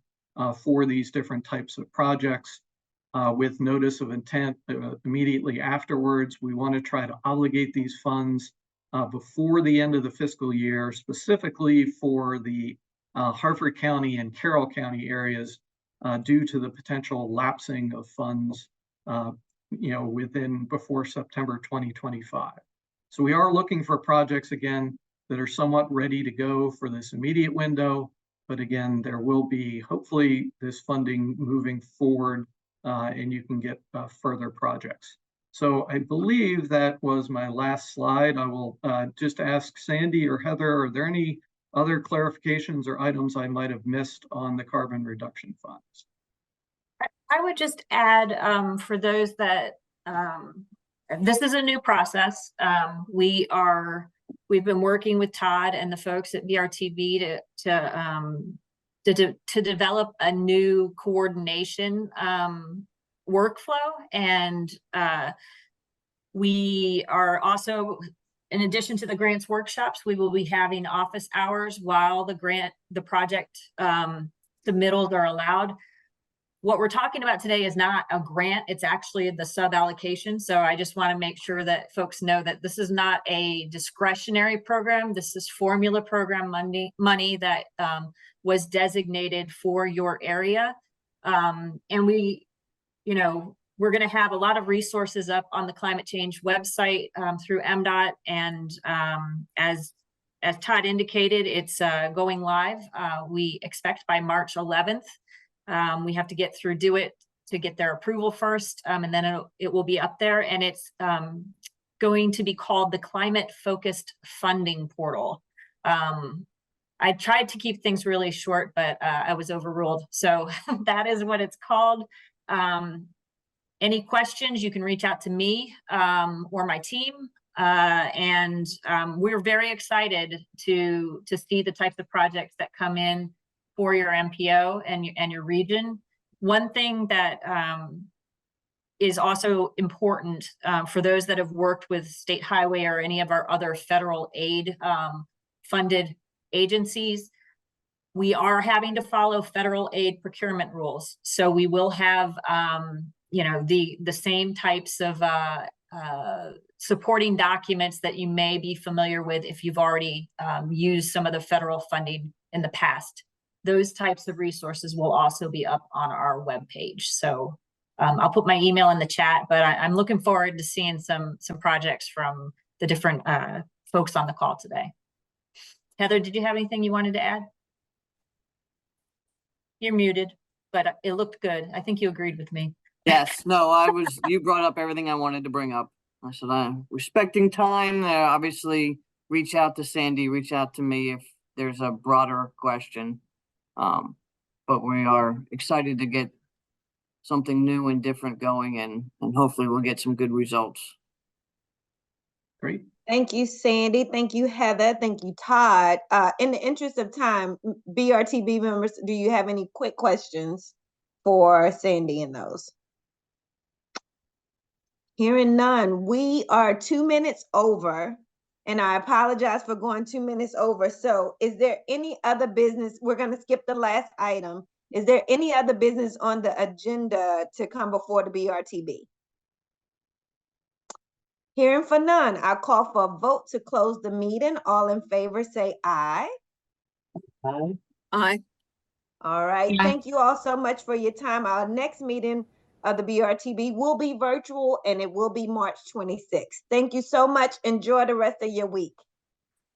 for these different types of projects with notice of intent immediately afterwards. We want to try to obligate these funds before the end of the fiscal year, specifically for the Harford County and Carroll County areas due to the potential lapsing of funds before September 2025. So we are looking for projects, again, that are somewhat ready to go for this immediate window. But again, there will be hopefully this funding moving forward and you can get further projects. So I believe that was my last slide. I will just ask Sandy or Heather, are there any other clarifications or items I might have missed on the carbon reduction funds? I would just add for those that this is a new process. We've been working with Todd and the folks at BRTB to develop a new coordination workflow, and we are also, in addition to the grants workshops, we will be having office hours while the project submittals are allowed. What we're talking about today is not a grant, it's actually the sub-allocation. So I just want to make sure that folks know that this is not a discretionary program. This is formula program money that was designated for your area. And we're going to have a lot of resources up on the climate change website through MDOT. And as Todd indicated, it's going live. We expect by March 11th. We have to get through DO-IT to get their approval first, and then it will be up there, and it's going to be called the Climate Focused Funding Portal. I tried to keep things really short, but I was overruled. So that is what it's called. Any questions, you can reach out to me or my team. And we're very excited to see the types of projects that come in. for your MPO and your region. One thing that is also important for those that have worked with state highway or any of our other federal aid funded agencies, we are having to follow federal aid procurement rules. So we will have, you know, the same types of supporting documents that you may be familiar with if you've already used some of the federal funding in the past. Those types of resources will also be up on our webpage. So I'll put my email in the chat, but I'm looking forward to seeing some projects from the different folks on the call today. Heather, did you have anything you wanted to add? You're muted, but it looked good. I think you agreed with me. Yes, no, you brought up everything I wanted to bring up. I said, I'm respecting time. Obviously, reach out to Sandy, reach out to me if there's a broader question. But we are excited to get something new and different going, and hopefully we'll get some good results. Great. Thank you, Sandy. Thank you, Heather. Thank you, Todd. In the interest of time, BRTB members, do you have any quick questions for Sandy and those? Hearing none, we are 2 minutes over, and I apologize for going 2 minutes over. So is there any other business? We're going to skip the last item. Is there any other business on the agenda to come before the BRTB? Hearing for none, I'll call for a vote to close the meeting. All in favor say aye. Aye. Aye. All right. Aye. Thank you all so much for your time. Our next meeting of the BRTB will be virtual, and it will be March 26th. Thank you so much. Enjoy the rest of your week.